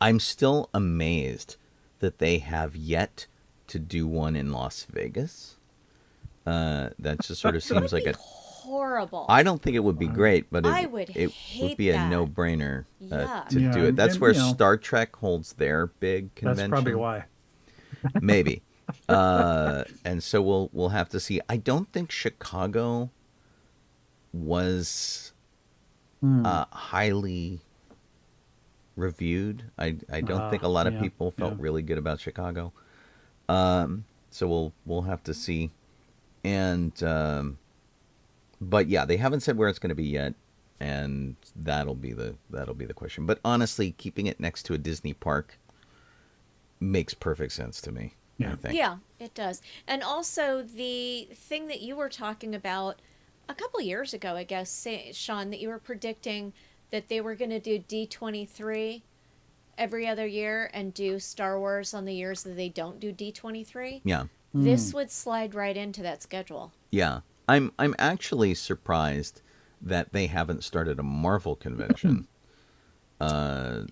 I'm still amazed that they have yet to do one in Las Vegas. That just sort of seems like horrible. I don't think it would be great, but it would be a no-brainer to do it. That's and, where Star Trek holds their big convention. That's probably why. Maybe. And so we'll have to see. I don't think Chicago was highly reviewed. I don't think a lot of people felt really good about Chicago. So we'll have to see. And but yeah, they haven't said where it's going to be yet, and that'll be the question. But honestly, keeping it next to a Disney park makes perfect sense to me. I think. Yeah, it does. And also the thing that you were talking about a couple years ago, I guess, Sean, that you were predicting that they were going to do D23 every other year and do Star Wars on the years that they don't do D23. Yeah. This would slide right into that schedule. Yeah. I'm actually surprised that they haven't started a Marvel convention to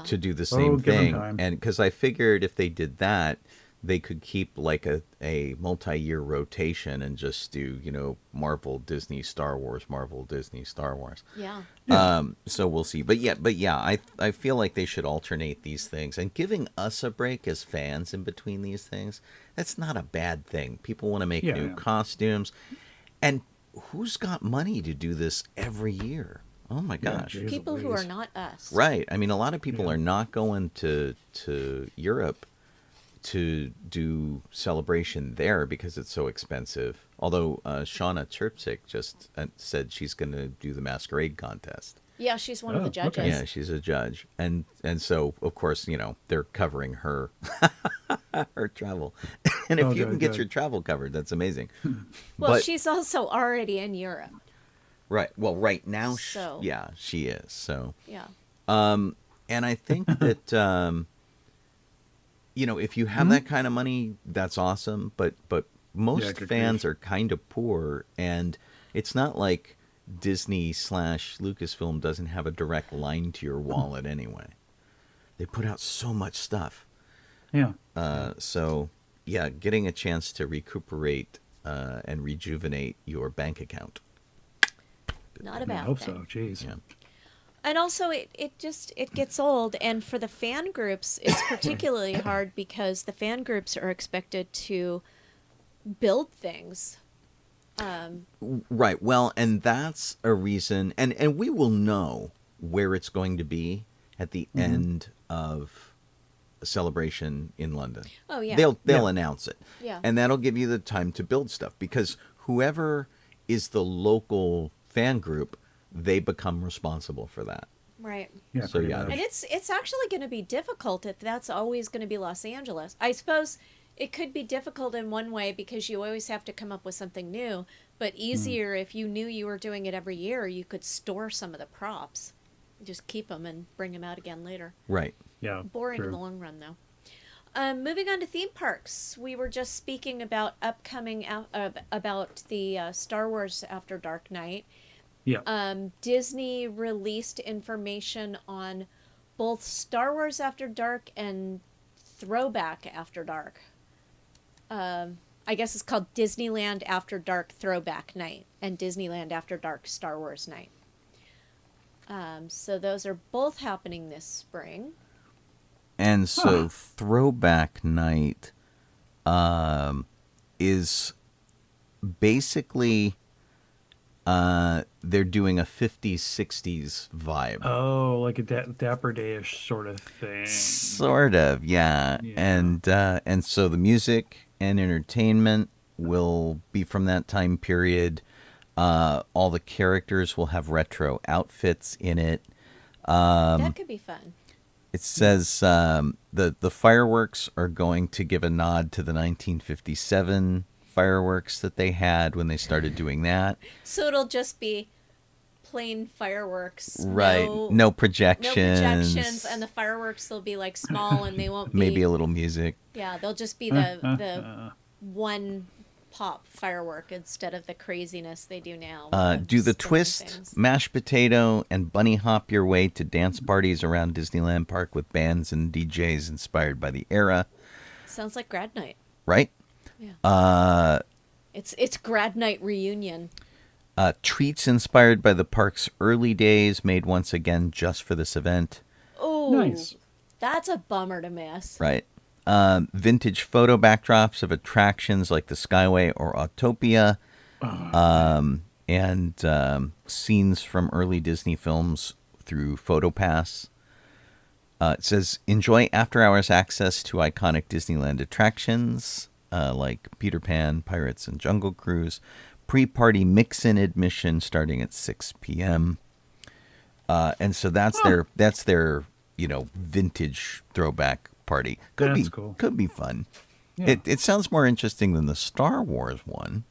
do the same thing. And because I figured if they did that, they could keep like a multi-year rotation and just do, Marvel, Disney, Star Wars, Marvel, Disney, Star Wars. Yeah. So we'll see. But yeah, I feel like they should alternate these things, and giving us a break as fans in between these things, that's not a bad thing. People want to make new costumes, and who's got money to do this every year? Oh my gosh. geez. People who are not us. Right. I mean, a lot of people are not going to Europe to do celebration there because it's so expensive. Although Shauna Chirpsick just said she's going to do the masquerade contest. Yeah, she's one of the judges. Yeah, she's a judge, and so of course they're covering her her travel, and if you can get your travel covered, that's amazing. Well, but, she's also already in Europe. Right. Well, right now, So. she is. So. Yeah. And I think that if you have that kind of money, that's awesome. But most fans are kind of poor, and it's not like Disney/Lucasfilm doesn't have a direct line to your wallet anyway. They put out so much stuff. Yeah. So yeah, getting a chance to recuperate and rejuvenate your bank account. Not a I bad hope thing. so. Jeez. Yeah. And also, it gets old, and for the fan groups, it's particularly hard because the fan groups are expected to build things. Right. Well, and that's a reason, and we will know where it's going to be at the end of a celebration in London. Oh yeah, they'll announce it. Yeah, and that'll give you the time to build stuff, because whoever is the local fan group, they become responsible for that. right. Yeah. So yeah, And it's actually going to be difficult if that's always going to be Los Angeles. I suppose it could be difficult in one way because you always have to come up with something new, but easier if you knew you were doing it every year. You could store some of the props, just keep them and bring them out again later. right. Yeah. Boring in the long run, though. Moving on to theme parks, we were just speaking about about the Star Wars After Dark night. Yeah. Disney released information on both Star Wars After Dark and Throwback After Dark. I guess it's called Disneyland After Dark Throwback Night and Disneyland After Dark Star Wars Night. So those are both happening this spring. And so Throwback Night is basically they're doing a 50s, 60s vibe. Oh, like a Dapper Day-ish sort of thing. Sort of, yeah. And so the music and entertainment will be from that time period. All the characters will have retro outfits in it. That could be fun. It says the fireworks are going to give a nod to the 1957 fireworks that they had when they started doing that. So it'll just be plain fireworks. Right. No projections. No projections, and the fireworks will be like small, and they won't be. Maybe a little music. Yeah, they'll just be the one pop firework instead of the craziness they do now. Do the twist, things. mashed potato, and bunny hop your way to dance parties around Disneyland Park with bands and DJs inspired by the era. Sounds like grad night. Right? Yeah. It's grad night reunion. Treats inspired by the park's early days made once again just for this event. Oh, Nice. That's a bummer to miss. Right. Vintage photo backdrops of attractions like the Skyway or Autopia. And scenes from early Disney films through PhotoPass. It says, enjoy after-hours access to iconic Disneyland attractions like Peter Pan, Pirates, and Jungle Cruise. Pre-party mix-in admission starting at 6 p.m. And so that's their vintage throwback party. That's cool. Could be fun. Yeah. It sounds more interesting than the Star Wars one.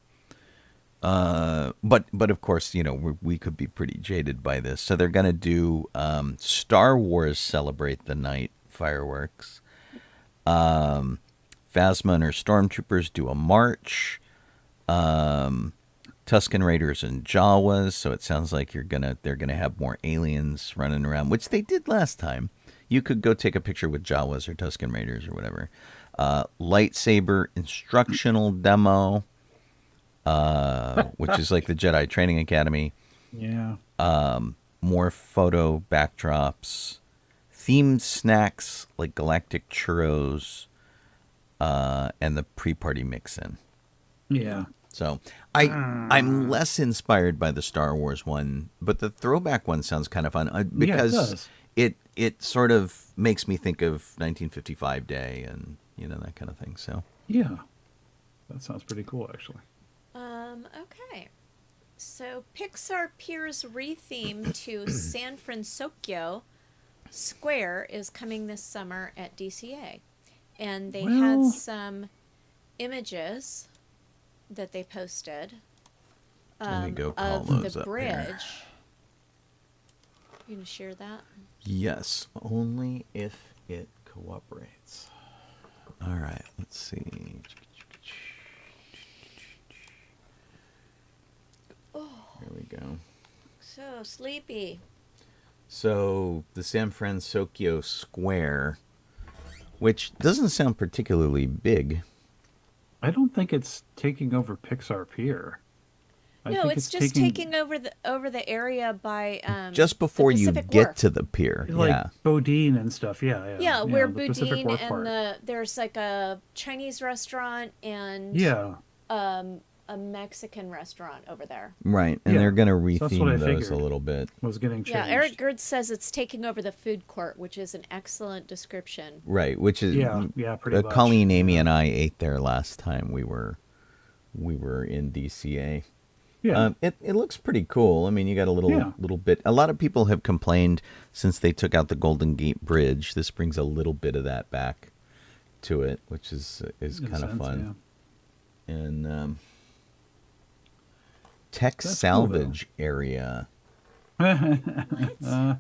But of course, we could be pretty jaded by this. So they're going to do Star Wars Celebrate the Night fireworks. Phasma and her stormtroopers do a march. Tusken Raiders and Jawas. So it sounds like they're gonna have more aliens running around, which they did last time. You could go take a picture with Jawas or Tusken Raiders or whatever. lightsaber instructional demo, which is like the Jedi Training Academy. Yeah. More photo backdrops, themed snacks like galactic churros, and the pre-party mix-in. Yeah. So I'm less inspired by the Star Wars one, but the throwback one sounds kind of fun because it sort of makes me think of 1955 Day and that kind of thing. So Yeah. That sounds pretty cool, actually. Okay. So Pixar Piers retheme to San Francisco Square is coming this summer at DCA. And they had some images that they posted let me go call of those the up bridge. here. You gonna share that? Yes, only if it cooperates. All right, let's see. Here we go. So sleepy. So the San Francisco Square, which doesn't sound particularly big. I don't think it's taking over Pixar Pier. I No, think it's just taking over the area by just before the you Pacific get Wharf. to the pier. like Yeah. Bodine and stuff. Yeah. Yeah, where the Pacific Boudin Wharf and part. there's like a Chinese restaurant and Yeah. a Mexican restaurant over there. Right, and Yeah, they're going to so that's what I retheme those a figured. little bit. Was getting changed. Yeah, Eric Gertz says it's taking over the food court, which is an excellent description. Right, which is Yeah, pretty much. Colleen, Amy, and I ate there last time we were in DCA. Yeah. It looks pretty cool. I mean, you got a little bit. A lot of people have complained since they took out the Golden Gate Bridge. This brings a little bit of that back to it, which is kind of fun. Yeah. And tech That's salvage area. Not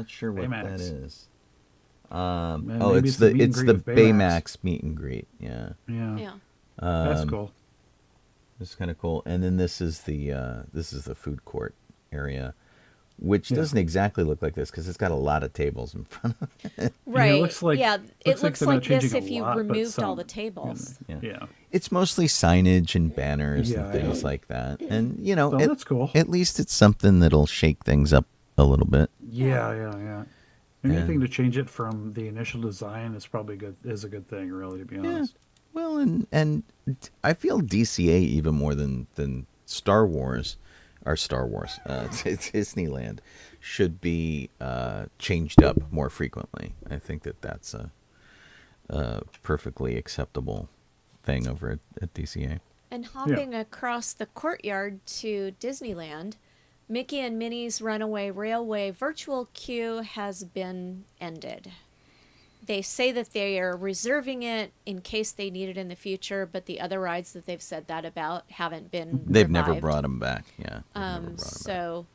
sure what Baymax. that is. maybe it's it's the meet and it's greet the with Baymax. Baymax meet and greet. Yeah. Yeah. That's cool. This is kind of cool. And then this is the food court area, which doesn't exactly look like this because it's got a lot of tables in front of it. Right. it looks like- it looks they're not like this changing if a you lot, but removed all some, the tables. Yeah. It's mostly signage and banners and Yeah, things yeah. like that. And, So that's cool. At least it's something that'll shake things up a little bit. Yeah. Anything to change it from the initial design is probably good. Is a good thing, really, to be honest. Well, and I feel DCA even more than Star Wars, Disneyland should be changed up more frequently. I think that's a perfectly acceptable thing over at DCA. And hopping across the courtyard to Disneyland, Mickey and Minnie's Runaway Railway virtual queue has been ended. They say that they are reserving it in case they need it in the future, but the other rides that they've said that about haven't been They've never revived. brought them back. Yeah. they've never brought 'em back. So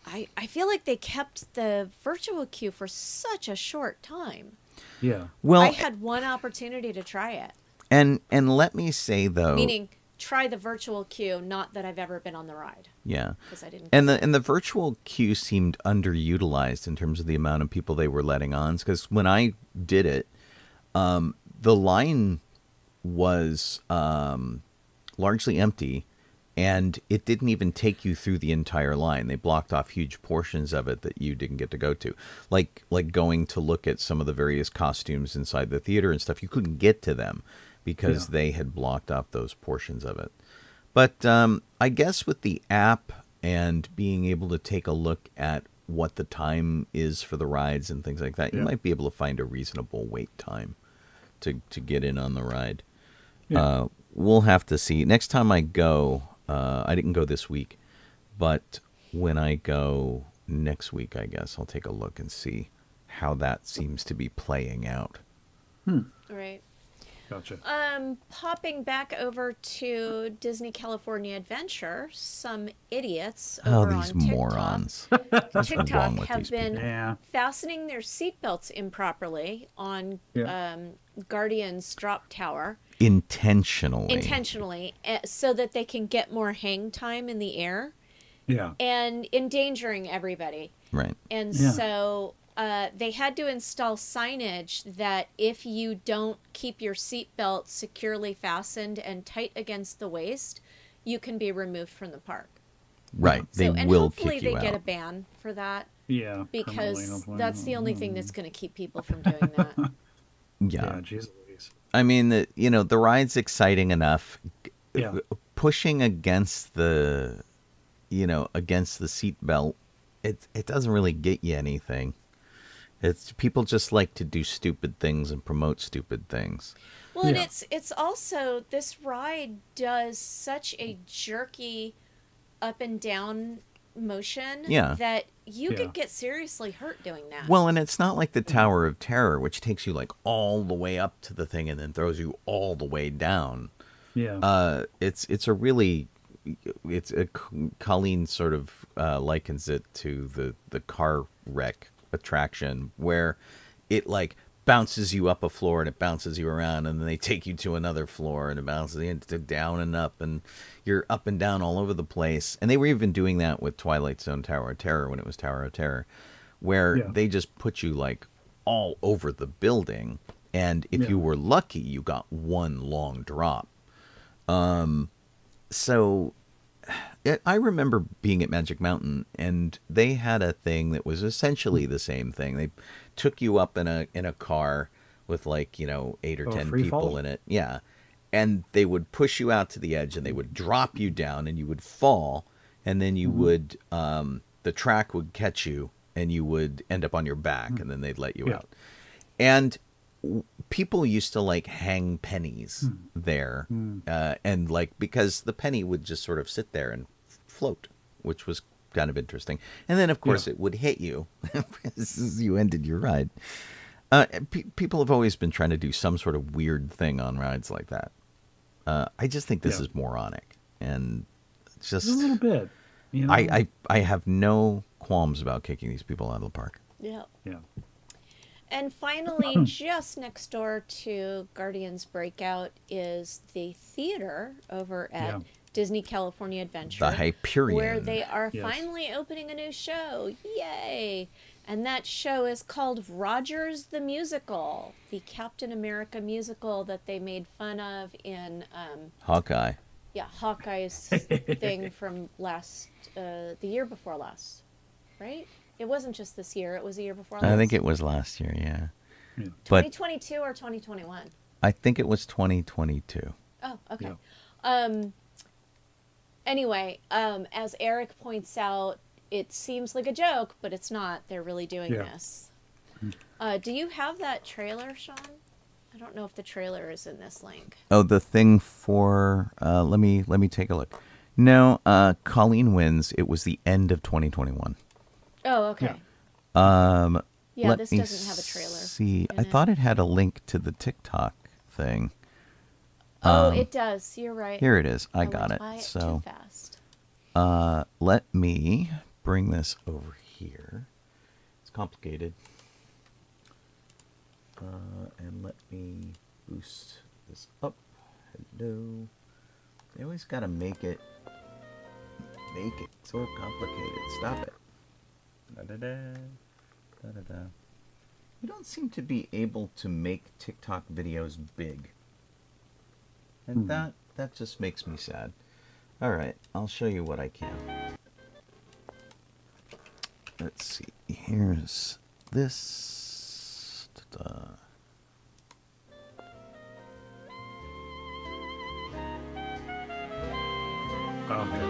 I feel like they kept the virtual queue for such a short time. Yeah. Well, I had one opportunity to try it. and let me say though, Meaning try the virtual queue, not that I've ever been on the ride. yeah. Because I didn't. And the virtual queue seemed underutilized in terms of the amount of people they were letting on. Because when I did it, the line was largely empty, and it didn't even take you through the entire line. They blocked off huge portions of it that you didn't get to go to, like going to look at some of the various costumes inside the theater and stuff. You couldn't get to them because they had blocked off those portions of it. But I guess with the app and being able to take a look at what the time is for the rides and things like that, you might be able to find a reasonable wait time to get in on the ride. Yeah. We'll have to see. Next time I go, I didn't go this week, but when I go next week, I guess I'll take a look and see how that seems to be playing out. Right. Gotcha. Popping back over to Disney California Adventure, some idiots Oh, over these on TikTok, morons. What's wrong TikTok with have these been people? Yeah. fastening their seatbelts improperly on Guardian's drop tower Intentionally. so that they can get more hang time in the air Yeah. and endangering everybody. Right. And Yeah. so they had to install signage that if you don't keep your seatbelt securely fastened and tight against the waist, you can be removed from the park. Right. They And will hopefully kick you they out. get a ban for that, Yeah. because that's the only thing that's going to keep people from doing that. Yeah. Jeez Louise. I mean, the ride's exciting enough. Yeah. Pushing against the, against the seat belt, it doesn't really get you anything. It's people just like to do stupid things and promote stupid things. Well, and Yeah. it's also, this ride does such a jerky up and down motion that you could get seriously hurt doing that. Well, and it's not like the Tower of Terror, which takes you like all the way up to the thing and then throws you all the way down. Yeah. Colleen sort of likens it to the car wreck attraction, where it like bounces you up a floor and it bounces you around, and then they take you to another floor and it bounces you down and up, and you're up and down all over the place. And they were even doing that with Twilight Zone Tower of Terror when it was Tower of Terror, where they just put you like all over the building, and if you were lucky, you got one long drop. So I remember being at Magic Mountain, and they had a thing that was essentially the same thing. They took you up in a car with like, 8 or 10 people fall? in it. Yeah. And they would push you out to the edge, and they would drop you down, and you would fall, and then you would, the track would catch you, and you would end up on your back, and then they'd let you out. And people used to like hang pennies there, and like, because the penny would just sort of sit there and float, which was kind of interesting. And then of course it would hit you as you ended your ride. People have always been trying to do some sort of weird thing on rides like that. I just think this is moronic, and just a little bit. I have no qualms about kicking these people out of the park. Yeah. Yeah. And finally, just next door to Guardians Breakout is the theater over at Disney California Adventure. The Hyperion. Where they are finally opening a new show. Yay! And that show is called Rogers the Musical, the Captain America musical that they made fun of in... Hawkeye. Yeah, Hawkeye's thing from the year before last, right? It wasn't just this year. It was the year before last. I think it was last year, yeah. But 2022 or 2021? I think it was 2022. Oh, okay. Yeah. Anyway, as Eric points out, it seems like a joke, but it's not. They're really doing this. Do you have that trailer, Sean? I don't know if the trailer is in this link. Oh, the thing for let me take a look. No, Colleen wins. It was the end of 2021. Oh, okay. Let this me doesn't have a trailer. See, I thought it had a link to the TikTok thing. Oh, it does. You're right. Here it is. I got went it. by So, too fast. let me bring this over here. It's complicated. And let me boost this up. Hello. They always gotta make it so complicated. Stop it. Da-da-da. Da-da-da. You don't seem to be able to make TikTok videos big. And that just makes me sad. Alright, I'll show you what I can. Let's see. Here's this. Ta-da. Okay.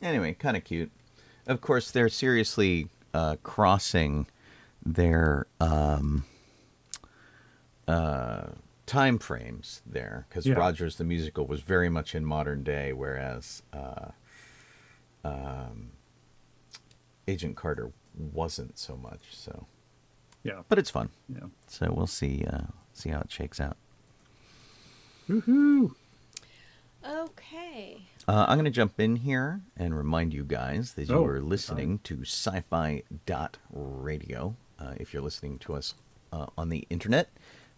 Anyway, kind of cute. Of course, they're seriously crossing their time frames there, because Rogers the Musical was very much in modern day, whereas Agent Carter wasn't so much. So, but it's fun. Yeah. So we'll see how it shakes out. Woohoo! Okay. I'm going to jump in here and remind you guys that you are listening to sci-fi.radio. If you're listening to us on the internet,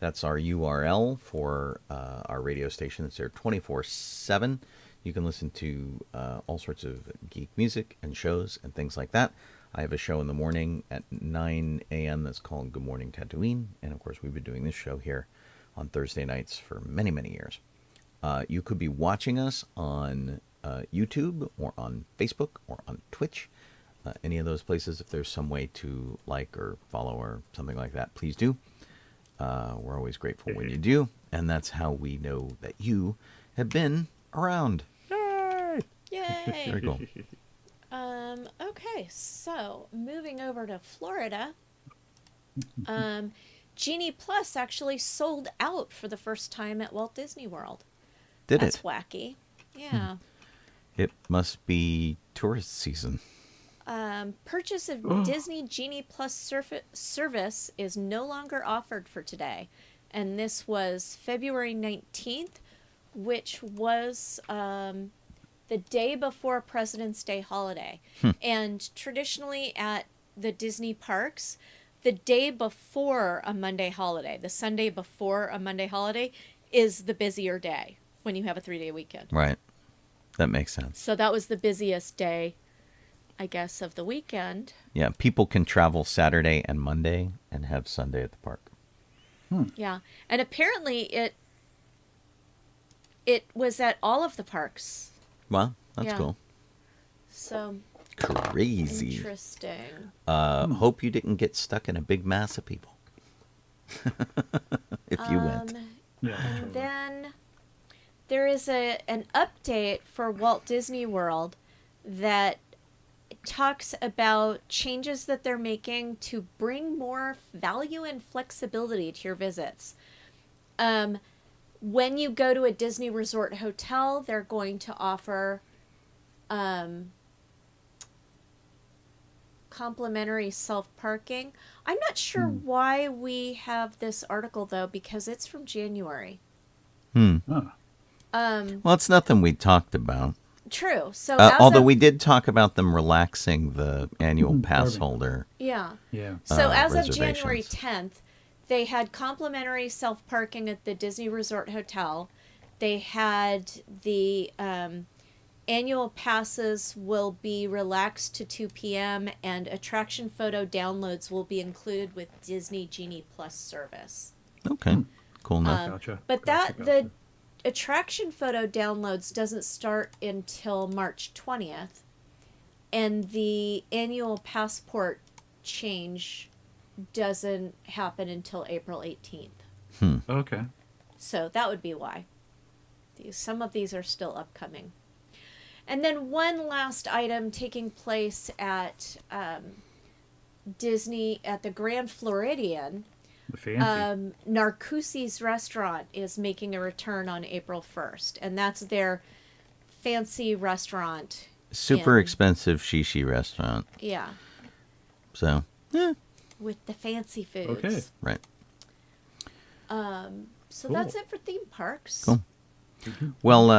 That's our URL for our radio station. It's there 24/7. You can listen to all sorts of geek music and shows and things like that. I have a show in the morning at 9 a.m. that's called Good Morning Tatooine. And, of course, we've been doing this show here on Thursday nights for many, many years. You could be watching us on YouTube or on Facebook or on Twitch. Any of those places, if there's some way to like or follow or something like that, please do. We're always grateful when you do. And that's how we know that you have been around. Yay! Very cool. Okay, so moving over to Florida, Genie Plus actually sold out for the first time at Walt Disney World. That's wacky. Yeah. It must be tourist season. Purchase of Disney Genie Plus service is no longer offered for today. And this was February 19th, which was the day before President's Day holiday. And traditionally at the Disney parks, the day before a Monday holiday, the Sunday before a Monday holiday, is the busier day when you have a 3-day weekend. Right. That makes sense. So that was the busiest day, I guess, of the weekend. Yeah, people can travel Saturday and Monday and have Sunday at the park. Yeah. And apparently it was at all of the parks. Well, that's Yeah. cool. So Crazy. interesting. Hope you didn't get stuck in a big mass of people. If you went. Yeah. And then there is an update for Walt Disney World that talks about changes that they're making to bring more value and flexibility to your visits. When you go to a Disney Resort hotel, they're going to offer complimentary self-parking. I'm not sure why we have this article, though, because it's from January. Oh. Well, it's nothing we talked about. True. So Although we did talk about them relaxing the annual pass holder. Yeah. Yeah. So as of reservations. January 10th, they had complimentary self-parking at the Disney Resort Hotel. They had the annual passes will be relaxed to 2 p.m. and attraction photo downloads will be included with Disney Genie Plus service. Okay. Cool enough. Gotcha. But Gotcha. the attraction photo downloads doesn't start until March 20th, and the annual passport change doesn't happen until April 18th. Okay. So that would be why. Some of these are still upcoming. And then one last item taking place at Disney at the Grand Floridian. The fancy. Narcoossee's restaurant is making a return on April 1st, and that's their fancy restaurant. Super expensive shishi restaurant. Yeah, So, with the fancy foods. Okay. right. So Cool. that's it for theme parks. Cool. Well,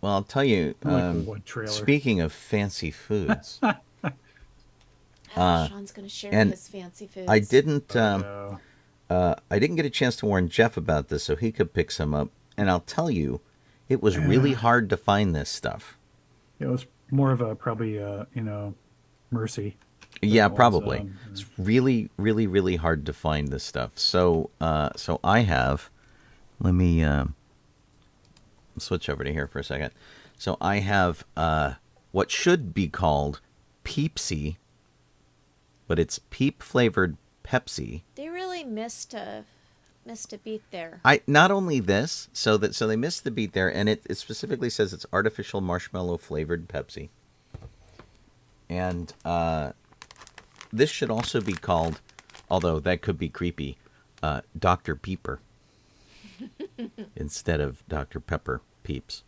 I'll tell you. I like the one trailer. Speaking of fancy foods, Sean's going to share and his fancy foods. I didn't. No. I didn't get a chance to warn Jeff about this, so he could pick some up. And I'll tell you, it was really hard to find this stuff. It was more of a probably mercy. Yeah, was, probably. It's really, really, really hard to find this stuff. So, so I have. Let me switch over to here for a second. So I have what should be called Peepsy, but it's peep flavored Pepsi. They really missed a beat there. I not only this, so they missed the beat there, and it specifically says it's artificial marshmallow flavored Pepsi. And this should also be called, although that could be creepy, Dr. Peeper instead of Dr. Pepper Peeps.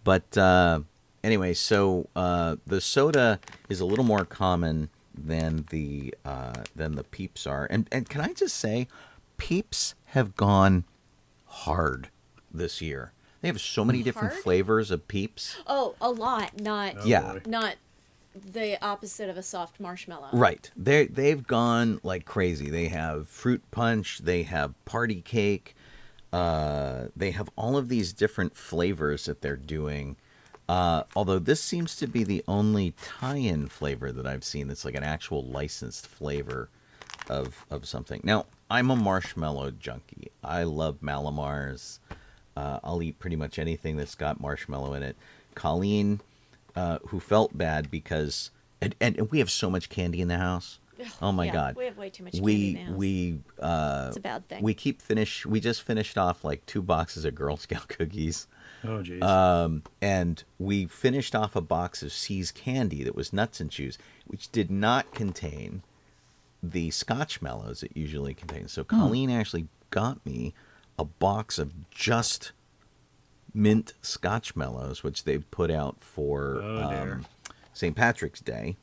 But anyway, so the soda is a little more common than the Peeps are, and can I just say, Peeps have gone hard this year. They have so many different Hard? flavors of Peeps. Oh, a lot, not Oh, Yeah. boy. not the opposite of a soft marshmallow. Right. They've gone like crazy. They have fruit punch. They have party cake. they have all of these different flavors that they're doing. Although this seems to be the only tie-in flavor that I've seen that's like an actual licensed flavor of something. Now, I'm a marshmallow junkie. I love Malamars. I'll eat pretty much anything that's got marshmallow in it. Colleen, who felt bad because... And we have so much candy in the house. Oh my God. We have way too much candy in the house. It's a bad thing. We just finished off like 2 boxes of Girl Scout cookies. Oh, jeez. And we finished off a box of See's candy that was nuts and chews, which did not contain the Scotch mellows it usually contains. So Colleen actually got me a box of just mint Scotch mellows, which they put out for St. Patrick's Day.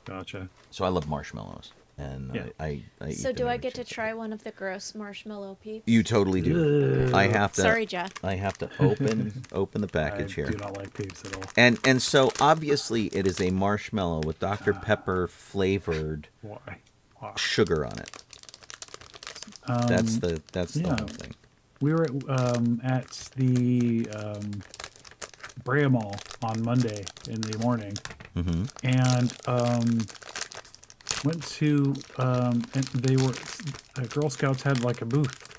Gotcha. So I love marshmallows. And Yeah. I eat So them do I every get to chance. try one of the gross marshmallow peeps? You totally do. I have to. Sorry, Jeff. I have to open the I package here. do not like Peeps at all. And so obviously it is a marshmallow with Dr. Pepper flavored Why? Why? sugar on it. That's the yeah. whole thing. We were at the Brea Mall on Monday in the morning, and went to and they were Girl Scouts had like a booth.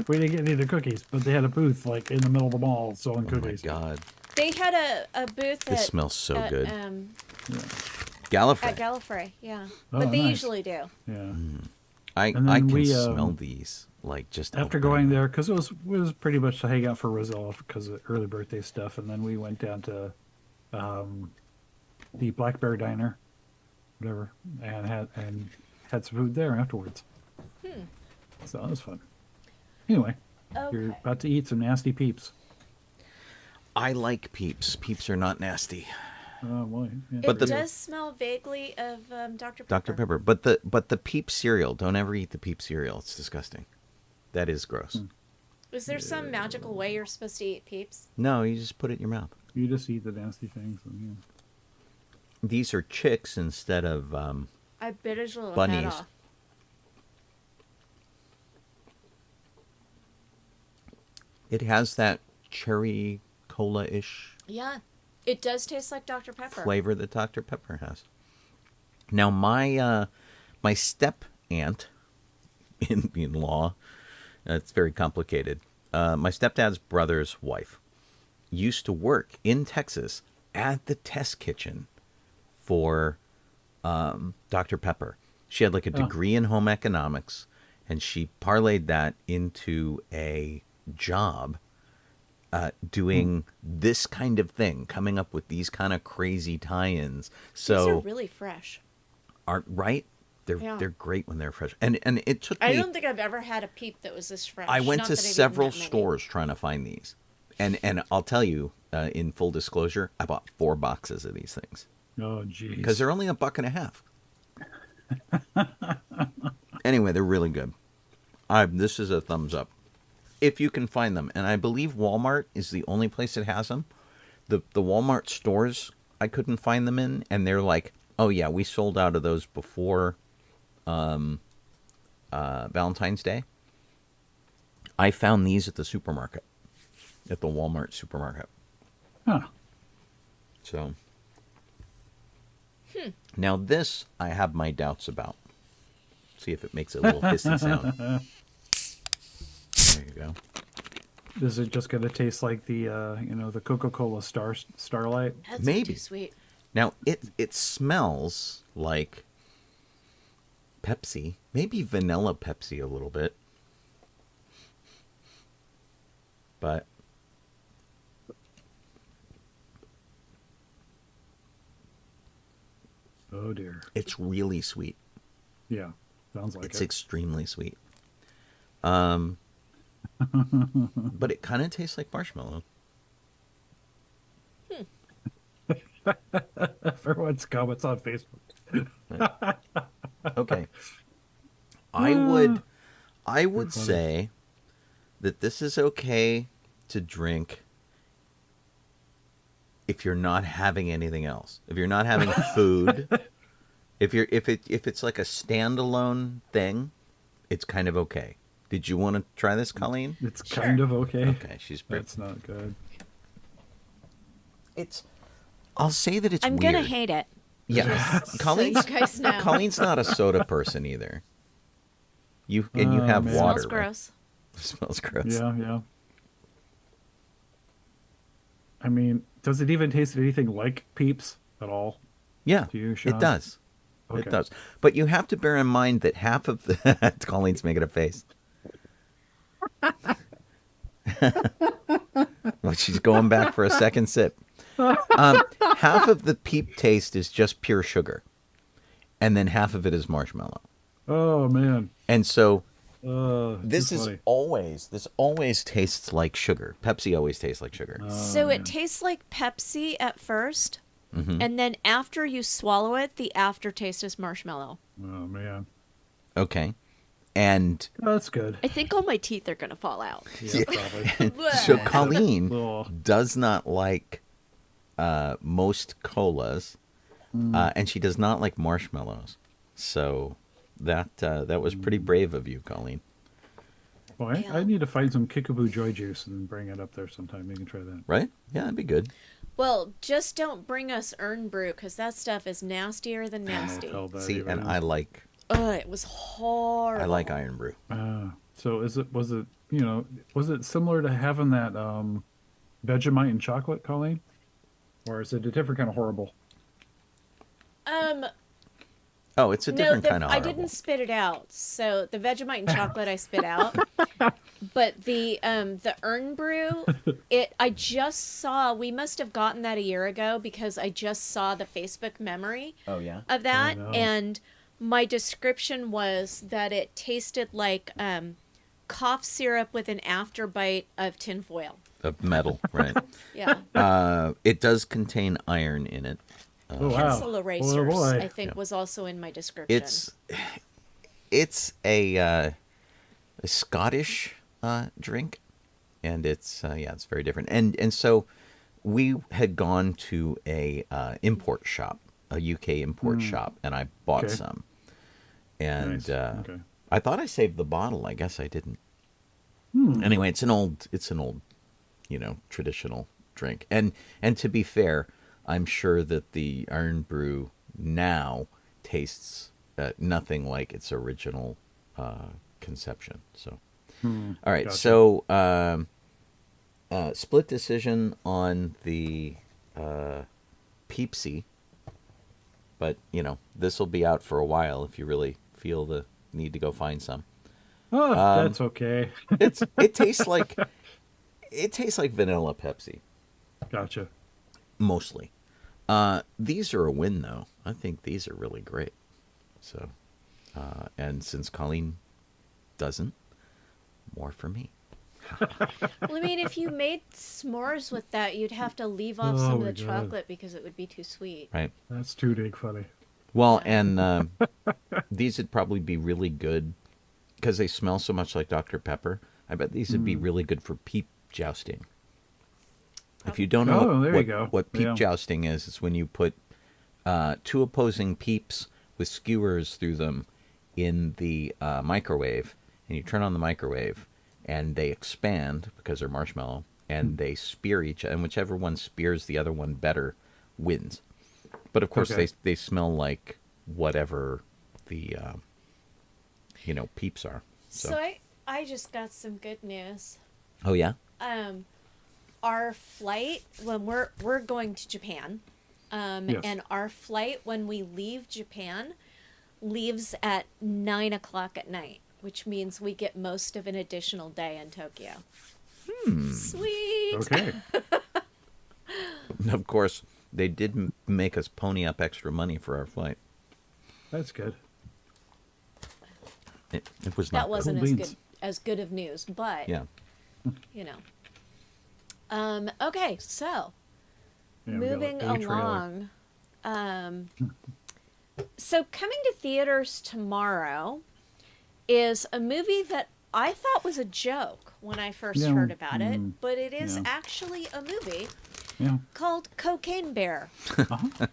We didn't get any of the cookies, but they had a booth like in the middle of the mall selling Oh my cookies. God. They had a booth This smells so good. At Gallifrey. Gallifrey, yeah. Oh, But they nice. usually do. Yeah. I And I then can we, smell these like just After opening. going there, because it was pretty much to hang out for Rosella because of early birthday stuff, and then we went down to the Black Bear Diner, whatever, and had some food there afterwards. So that was fun. Anyway, you're Okay. about to eat some nasty Peeps. I like Peeps. Peeps are not nasty. Oh boy! Yeah. It But the- does smell vaguely of Dr. Pepper. Dr. Pepper. But the Peep cereal, don't ever eat the Peep cereal. It's disgusting. That is gross. Is there some magical way you're supposed to eat Peeps? No, you just put it in your mouth. You just eat the nasty things. And, These are chicks instead of I bit his little head Bunnies. off. it has that cherry cola-ish Yeah. It does taste like Dr. Pepper. flavor that Dr. Pepper has. Now my step aunt in law, it's very complicated. My stepdad's brother's wife used to work in Texas at the test kitchen for Dr. Pepper. She had like a degree in home economics, and she parlayed that into a job doing this kind of thing, coming up with these kind of crazy tie-ins. These are So, really fresh. aren't right? Yeah. They're great when they're fresh. And it took me. I don't think I've ever had a Peep that was this fresh. I went Not to that I've eaten several that many. stores trying to find these, and I'll tell you, in full disclosure, I bought 4 boxes of these things Oh jeez. because they're only $1.50. Anyway, they're really good. This is a thumbs up if you can find them, and I believe Walmart is the only place that has them. The Walmart stores I couldn't find them in, and they're like, oh yeah, we sold out of those before Valentine's Day. I found these at the supermarket, at the Walmart supermarket. Huh. So now this I have my doubts about. See if it makes a little hissy sound. There you go. Is it just going to taste like the the Coca-Cola Starlight? That's Maybe. too sweet. Now it smells like Pepsi, maybe vanilla Pepsi a little bit, but Oh dear. it's really sweet. Yeah. Sounds like It's it. extremely sweet. But it kind of tastes like marshmallow. Everyone's comments on Facebook. Okay. I would say that this is okay to drink if you're not having anything else. If you're not having food, if it's like a standalone thing, it's kind of okay. Did you want to try this, Colleen? It's kind of okay. Okay, she's pretty. That's not good. I'll say that it's I'm weird. gonna hate it. Yeah, So you guys know. Colleen's not a soda person either. You have man. water. Smells gross. Right? Smells gross. Yeah. I mean, does it even taste anything like Peeps at all? Yeah, To you, Sean? it does. Okay. It does. But you have to bear in mind that half of the Colleen's making a face. Well, she's going back for a second sip. Half of the Peep taste is just pure sugar, and then half of it is marshmallow. Oh man. And so This always tastes like sugar. Pepsi always tastes like sugar. So it tastes like Pepsi at first, and then after you swallow it, the aftertaste is marshmallow. Oh man. Okay. And That's good. I think all my teeth are gonna fall out. Yeah, probably. so Colleen Ugh. does not like most colas, and she does not like marshmallows. So that was pretty brave of you, Colleen. Well, Yeah. I need to find some Kickaboo Joy Juice and bring it up there sometime. You can try that. Right? Yeah, that'd be good. Well, just don't bring us Earn Brew because that stuff is nastier than I'll nasty. tell that See, even. and I like It was horrible. Iron Brew. So was it similar to having that Vegemite and chocolate, Colleen? Or is it a different kind of horrible? Oh, it's a different kind of I horrible. didn't spit it out. So the Vegemite and chocolate I spit out, but the Earn Brew, I just saw. We must have gotten that a year ago because I just saw the Facebook memory Oh yeah. of that, no. and my description was that it tasted like cough syrup with an afterbite of tinfoil. Of metal, right? Yeah, It does contain iron in it. Oh, wow. pencil erasers. boy. I think Yeah. was also in my description. It's a Scottish drink, and it's very different. And so we had gone to a import shop, a UK import shop, and I bought Okay. some. And Nice. Okay. I thought I saved the bottle. I guess I didn't. Anyway, it's an old, traditional drink. And to be fair, I'm sure that the Iron Brew now tastes nothing like its original conception. So, all right. Gotcha. So, split decision on the Peepsy, but this will be out for a while if you really feel the need to go find some. Oh, that's okay. It tastes like vanilla Pepsi. Gotcha. Mostly. These are a win, though. I think these are really great. So, and since Colleen doesn't, more for me. Well, I mean, if you made s'mores with that, you'd have to leave off some Oh of my the God. chocolate because it would be too sweet. Right. That's too dang funny. Well, and these would probably be really good because they smell so much like Dr. Pepper. I bet these would be really good for peep jousting. If you don't know there you go. what peep Yeah. jousting is, it's when you put two opposing peeps with skewers through them in the microwave, and you turn on the microwave, and they expand because they're marshmallow, and they spear each, and whichever one spears the other one better wins. But of course, Okay. they smell like whatever the peeps are. So I just got some good news. Oh yeah. Our flight when we're going to Japan, Yes. and our flight when we leave Japan leaves at 9:00 at night, which means we get most of an additional day in Tokyo. Sweet. Okay. Of course, they did make us pony up extra money for our flight. That's good. It was not That wasn't Cool as beans. good of news, but Yeah. you know. Okay, so Yeah, we got moving a trailer. along. So coming to theaters tomorrow is a movie that I thought was a joke when I first Yeah, heard about it, but it is yeah. actually a movie Yeah. called Cocaine Bear. Uh-huh.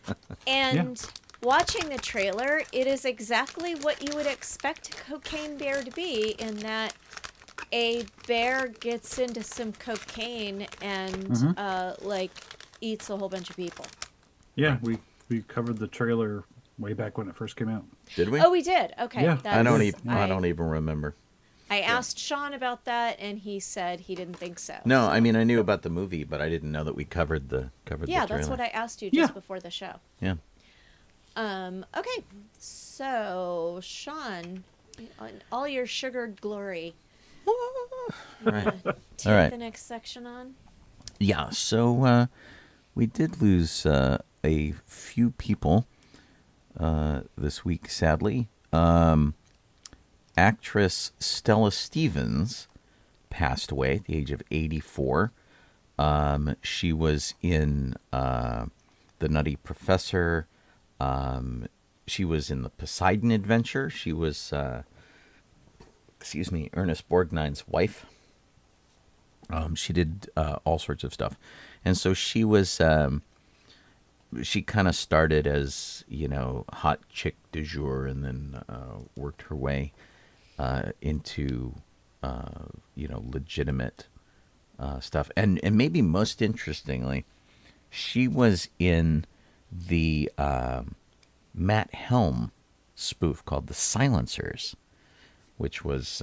And watching the trailer, it is exactly what you would expect Cocaine Bear to be, in that a bear gets into some cocaine and like eats a whole bunch of people. Yeah, we covered the trailer way back when it first came out. Did we? Oh, we did. Okay. Yeah. I don't that's- even. I don't even remember. I asked Sean about that, and he said he didn't think so. No, So- I mean I knew about the movie, but I didn't know that we covered the Yeah, the trailer. that's what I asked you just Yeah. before the show. Yeah. Okay. So, Sean, in all your sugared glory, Right. take All right. the next section on. Yeah. So we did lose a few people this week, sadly. Actress Stella Stevens passed away at the age of 84. She was in The Nutty Professor. She was in the Poseidon Adventure. She was, Ernest Borgnine's wife. She did all sorts of stuff. And so she was, she kind of started as, hot chick du jour and then worked her way into, legitimate stuff. And maybe most interestingly, she was in the Matt Helm spoof called The Silencers, which was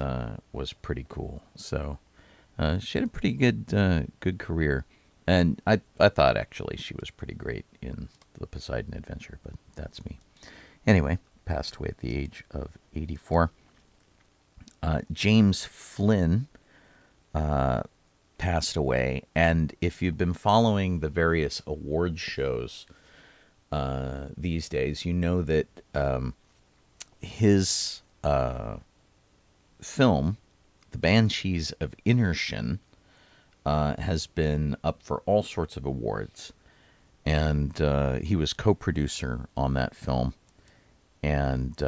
pretty cool. So she had a pretty good career. And I thought actually she was pretty great in the Poseidon Adventure, but that's me. Anyway, passed away at the age of 84. James Flynn passed away, and if you've been following the various awards shows these days, you know that his film, The Banshees of Inisherin, has been up for all sorts of awards, and he was co-producer on that film, and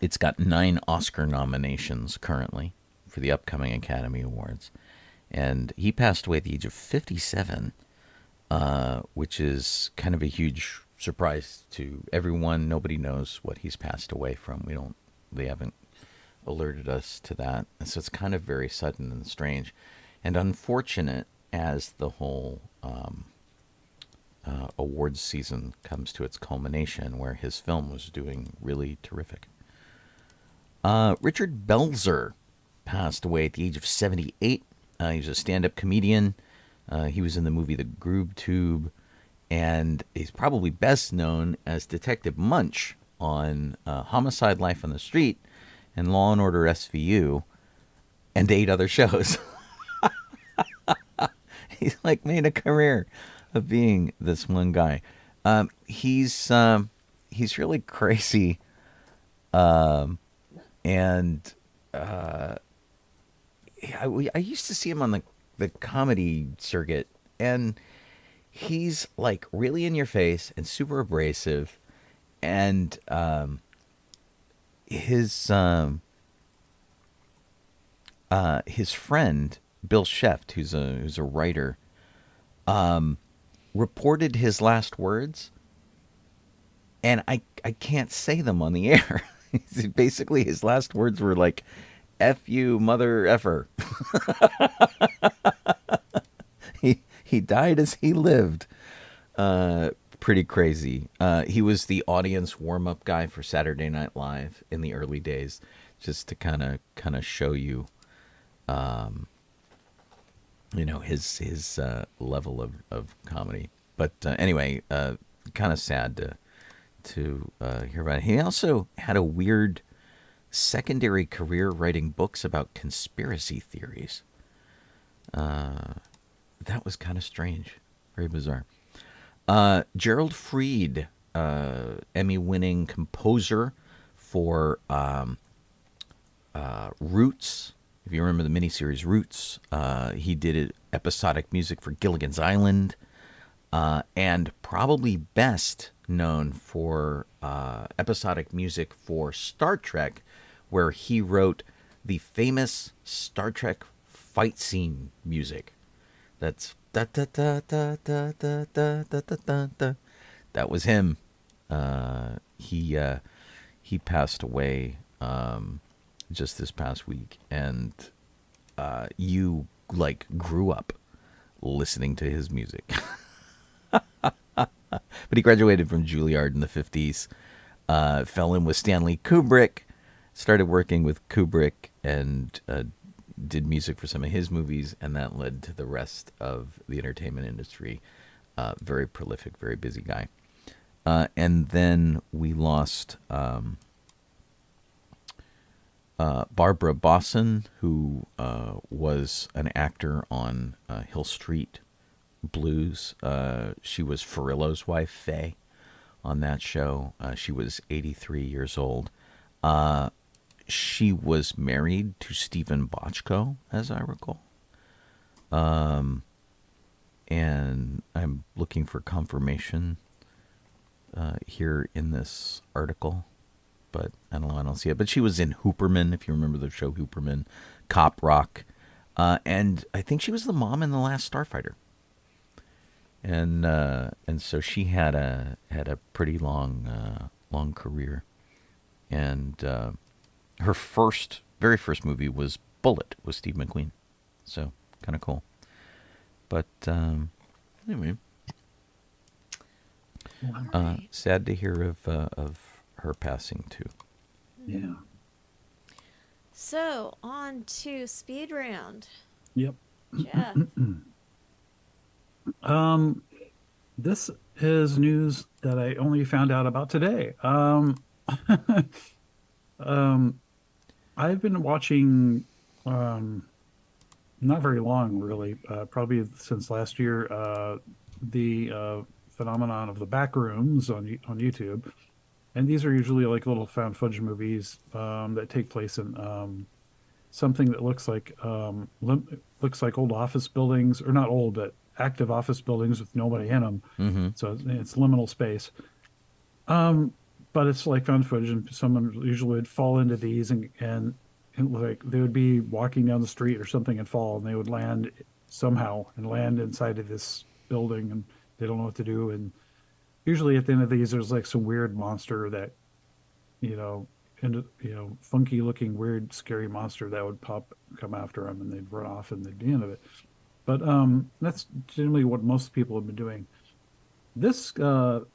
it's got 9 Oscar nominations currently for the upcoming Academy Awards, and he passed away at the age of 57, which is kind of a huge surprise to everyone. Nobody knows what he's passed away from. They haven't alerted us to that. And so it's kind of very sudden and strange and unfortunate as the whole awards season comes to its culmination, where his film was doing really terrific. Richard Belzer passed away at the age of 78. He was a stand-up comedian. He was in the movie The Groob Tube, and he's probably best known as Detective Munch on Homicide: Life on the Street and Law and Order SVU, and 8 other shows. He's made a career of being this one guy. He's really crazy, and I used to see him on the comedy circuit, and he's really in your face and super abrasive, and his friend Bill Sheft, who's a writer, reported his last words, and I can't say them on the air. Basically, his last words were like, "F you, mother effer." He died as he lived. Pretty crazy. He was the audience warm-up guy for Saturday Night Live in the early days, just to kind of show you, his level of comedy. But anyway, kind of sad to hear about it. He also had a weird secondary career writing books about conspiracy theories. That was kind of strange, very bizarre. Gerald Fried, Emmy-winning composer for Roots. If you remember the miniseries Roots, he did episodic music for Gilligan's Island, and probably best known for episodic music for Star Trek, where he wrote the famous Star Trek fight scene music. That's da da da da da da da da da da. That was him. He passed away just this past week, and you like grew up listening to his music. But he graduated from Juilliard in the 50s, fell in with Stanley Kubrick, started working with Kubrick, and did music for some of his movies, and that led to the rest of the entertainment industry. Very prolific, very busy guy. And then we lost Barbara Bosson, who was an actor on Hill Street Blues. She was Farillo's wife, Faye, on that show. She was 83 years old. She was married to Stephen Bochco, as I recall. And I'm looking for confirmation here in this article, but I don't know, I don't see it. But she was in Hooperman, if you remember the show Hooperman, Cop Rock, and I think she was the mom in The Last Starfighter. And so she had a pretty long career, and her very first movie was Bullet with Steve McQueen, so kind of cool. But anyway, sad to hear of her passing too. Yeah. So on to speed round. Yep. Jeff. This is news that I only found out about today. I've been watching, not very long, really, probably since last year, the phenomenon of the back rooms on YouTube. And these are usually like little found footage movies that take place in something that looks like old office buildings, or not old, but active office buildings with nobody in them. Mm-hmm. So it's liminal space. But it's like found footage, and someone usually would fall into these, and like they would be walking down the street or something and fall, and they would land somehow and land inside of this building, and they don't know what to do. And usually at the end of these, there's like some weird monster that, funky looking, weird, scary monster that would come after them, and they'd run off, and they'd be the end of it. But that's generally what most people have been doing. There's a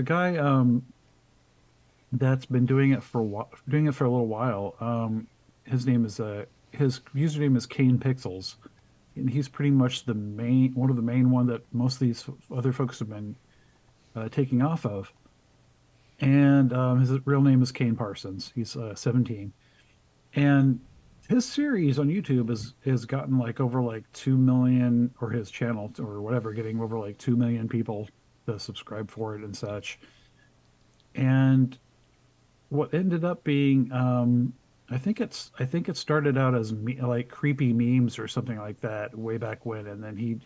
guy that's been doing it for a little while. His username is Kane Pixels, and he's pretty much one of the main one that most of these other folks have been taking off of. And his real name is Kane Parsons. He's 17, and his series on YouTube has gotten like over like 2 million, or his channel or whatever, getting over like 2 million people to subscribe for it and such. And what ended up being, I think it started out as like creepy memes or something like that way back when, and then he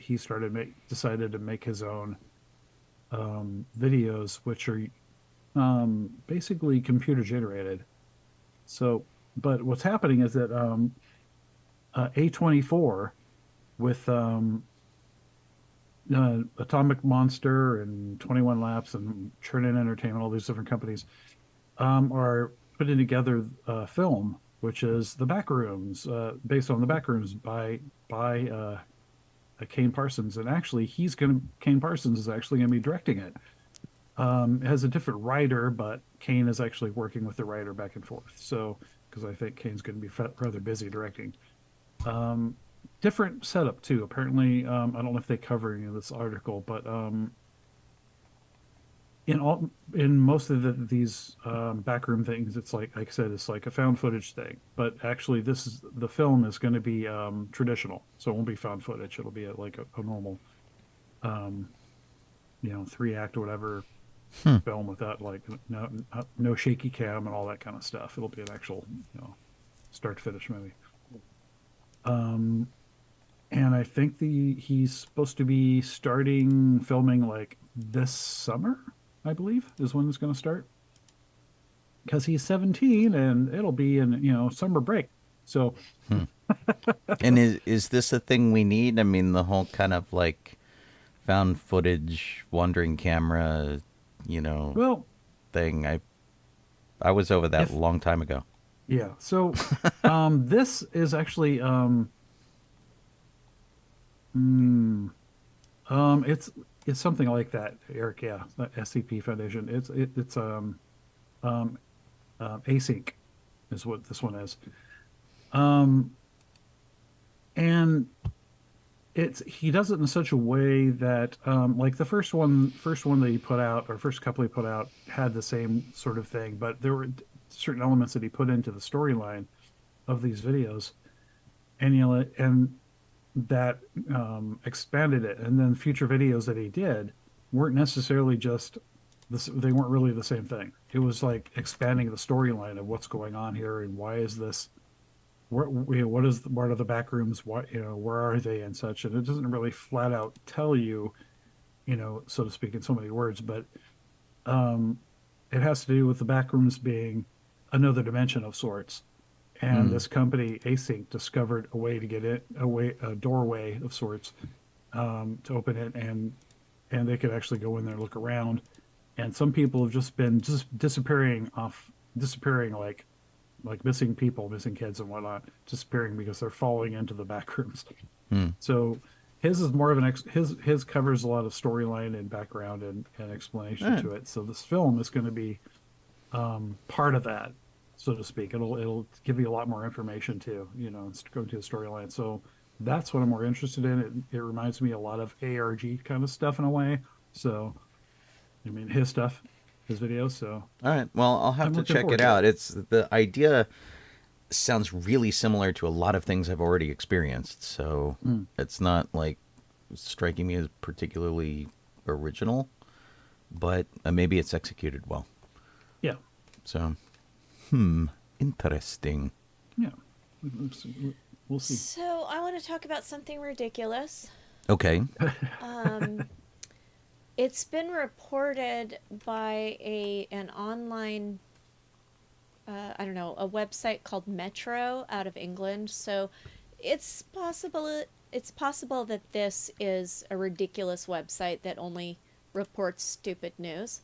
decided to make his own videos, which are basically computer generated. So, but what's happening is that A24 with Atomic Monster and 21 Laps and Churn-In Entertainment, all these different companies, are putting together a film, which is The Backrooms, based on The Backrooms by Kane Parsons. And actually, Kane Parsons is actually going to be directing it. It has a different writer, but Kane is actually working with the writer back and forth. So, because I think Kane's going to be rather busy directing. Different setup too. Apparently, I don't know if they cover any of this article, but in most of these backroom things, it's like I said, it's like a found footage thing. But actually, the film is going to be traditional, so it won't be found footage. It'll be like a normal, 3-act or whatever film without like no shaky cam and all that kind of stuff. It'll be an actual start to finish movie. And I think he's supposed to be starting filming like this summer, I believe, is when it's going to start. Because he's 17 and it'll be in, summer break. So. And is this a thing we need? I mean, the whole kind of like found footage, wandering camera, thing. I was over that a long time ago. Yeah. So, this is actually, mm, it's something like that, Eric. Yeah, the SCP Foundation. It's um, async is what this one is. Um, and he does it in such a way that like the first one that he put out, or first couple he put out, had the same sort of thing, but there were certain elements that he put into the storyline of these videos, and and that expanded it. And then future videos that he did weren't necessarily just this; they weren't really the same thing. It was like expanding the storyline of what's going on here and why is this, what are the back rooms, where are they and such. And it doesn't really flat out tell you, so to speak, in so many words, but um, it has to do with the back rooms being another dimension of sorts. And Mm. this company, Async, discovered a way to get it, a doorway of sorts, to open it, and they could actually go in there and look around. And some people have just been disappearing like missing people, missing kids and whatnot, disappearing because they're falling into the back rooms. Mm. So his is more of his covers a lot of storyline and background and explanation Right. to it. So this film is going to be part of that, so to speak. It'll give you a lot more information too, and go to the storyline. So that's what I'm more interested in. It reminds me a lot of ARG kind of stuff in a way. So I mean his stuff, his videos. So All right. Well, I'll have I'm to looking check forward it to out. it. It's the idea sounds really similar to a lot of things I've already experienced. So Mm. it's not like striking me as particularly original, but maybe it's executed well. Yeah, So, interesting. yeah. We'll see. So I want to talk about something ridiculous. Okay. It's been reported by an online, I don't know, a website called Metro out of England. So it's possible that this is a ridiculous website that only reports stupid news.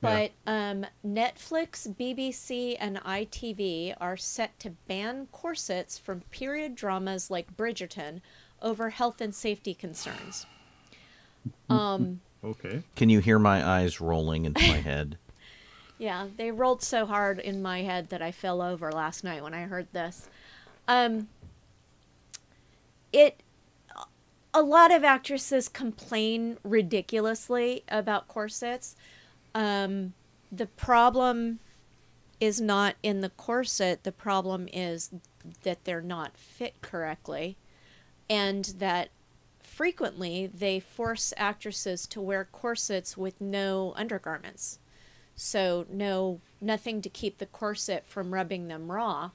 But Netflix, BBC, and ITV are set to ban corsets from period dramas like Bridgerton over health and safety concerns. Okay. Can you hear my eyes rolling into my head? Yeah, they rolled so hard in my head that I fell over last night when I heard this. It a lot of actresses complain ridiculously about corsets. The problem is not in the corset. The problem is that they're not fit correctly, and that frequently they force actresses to wear corsets with no undergarments. So nothing to keep the corset from rubbing them raw.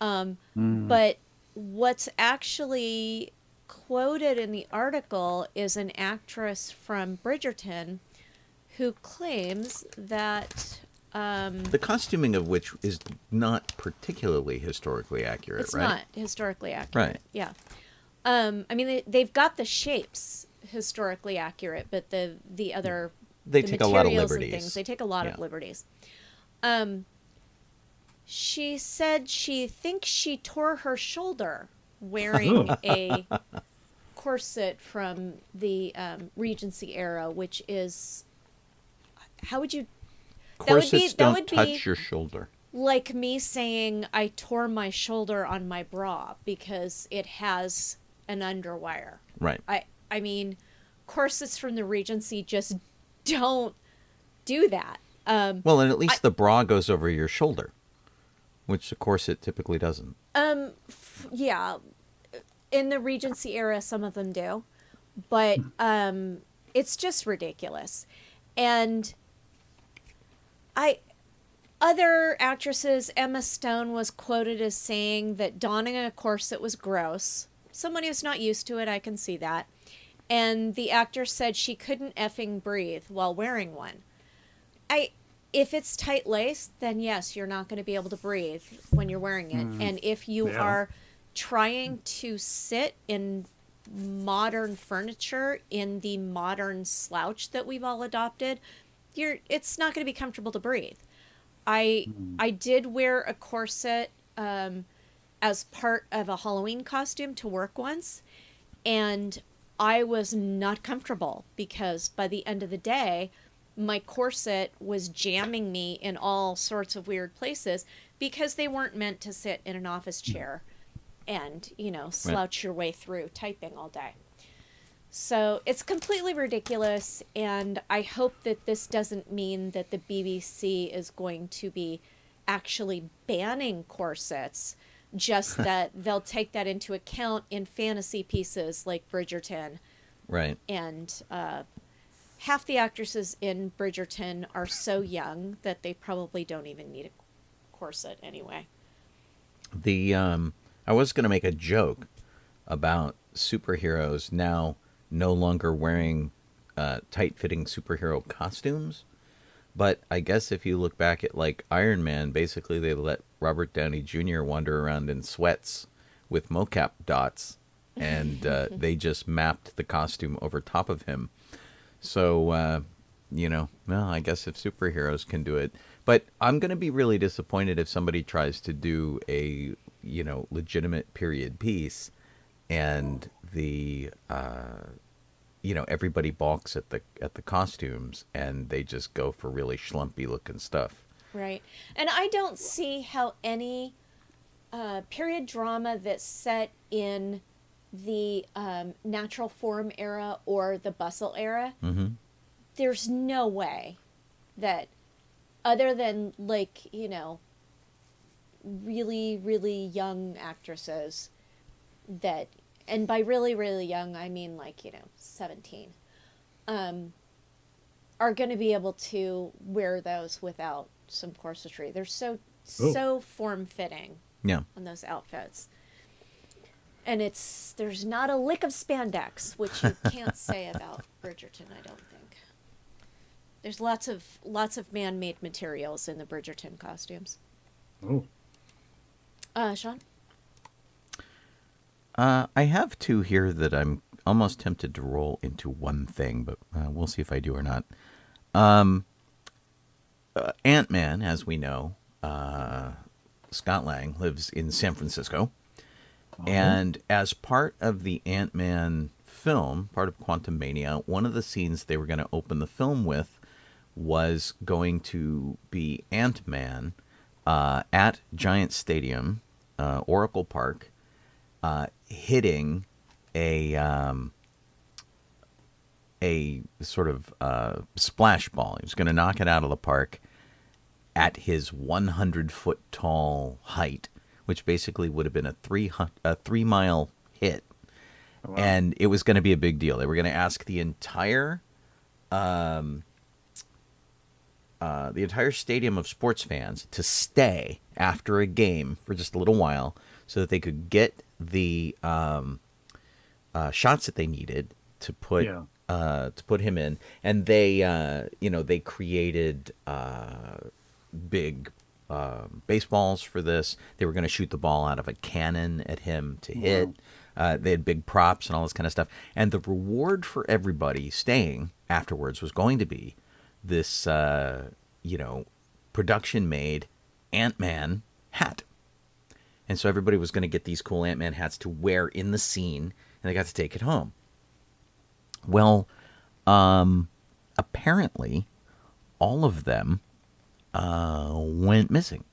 But what's actually quoted in the article is an actress from Bridgerton who claims that The costuming of which is not particularly historically accurate, it's right? not historically accurate. Right. Yeah. I mean, they've got the shapes historically accurate, but the other They the take a lot of materials and liberties. things, they take a lot of Yeah. liberties. She said she thinks she tore her shoulder wearing a corset from the Regency era, which is how would you? Corsets that don't would touch be your shoulder. like me saying I tore my shoulder on my bra because it has an underwire. Right. I mean, corsets from the Regency just don't do that. Well, and at least the bra goes over your shoulder, which the corset typically doesn't. Yeah, in the Regency era, some of them do, but it's just ridiculous. And other actresses, Emma Stone was quoted as saying that donning a corset was gross. Someone who's not used to it, I can see that. And the actor said she couldn't effing breathe while wearing one. If it's tight laced, then yes, you're not going to be able to breathe when you're wearing it. And if you Yeah. are trying to sit in modern furniture in the modern slouch that we've all adopted, it's not going to be comfortable to breathe. I did wear a corset as part of a Halloween costume to work once, and I was not comfortable because by the end of the day, my corset was jamming me in all sorts of weird places because they weren't meant to sit in an office chair and, slouch your way through typing all day. So it's completely ridiculous, and I hope that this doesn't mean that the BBC is going to be actually banning corsets, just that they'll take that into account in fantasy pieces like Bridgerton. Right. And half the actresses in Bridgerton are so young that they probably don't even need a corset anyway. I was going to make a joke about superheroes now no longer wearing tight-fitting superhero costumes. But I guess if you look back at, like, Iron Man, basically they let Robert Downey Jr. wander around in sweats with mocap dots, and they just mapped the costume over top of him. So, well, I guess if superheroes can do it. But I'm going to be really disappointed if somebody tries to do a, legitimate period piece and everybody balks at the costumes and they just go for really schlumpy looking stuff. Right. And I don't see how any period drama that's set in the natural form era or the bustle era, there's no way that, other than, really, really young actresses that, and by really, really young, I mean 17, are going to be able to wear those without some corsetry. They're so form-fitting on those outfits. And there's not a lick of spandex, which you can't say about Bridgerton, I don't think. There's lots of man-made materials in the Bridgerton costumes. Oh. Sean? I have two here that I'm almost tempted to roll into one thing, but we'll see if I do or not. Ant-Man, as we know, Scott Lang lives in San Francisco. And as part of the Ant-Man film, part of Quantumania, one of the scenes they were going to open the film with was going to be Ant-Man at Giant Stadium, Oracle Park, hitting a sort of splash ball. He was going to knock it out of the park at his 100-foot tall height, which basically would have been a 3-mile hit. Oh, wow. And it was going to be a big deal. They were going to ask the entire stadium of sports fans to stay after a game for just a little while so that they could get the shots that they needed to put him in. And they created big baseballs for this. They were going to shoot the ball out of a cannon at him to hit. They had big props and all this kind of stuff. And the reward for everybody staying afterwards was going to be this, production-made Ant-Man hat. And so everybody was going to get these cool Ant-Man hats to wear in the scene, and they got to take it home. Well, apparently, all of them went missing.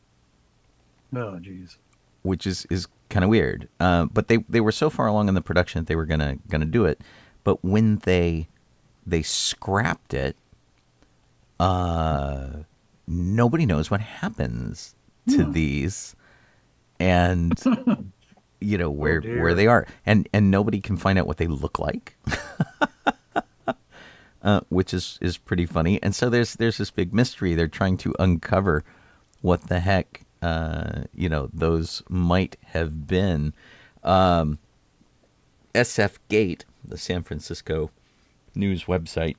Oh, jeez. Which is kind of weird. But they were so far along in the production that they were gonna do it. But when they scrapped it, nobody knows what happens to these, and where they are, and nobody can find out what they look like. Which is pretty funny. And so there's this big mystery. They're trying to uncover what the heck, those might have been. SF Gate, the San Francisco news website,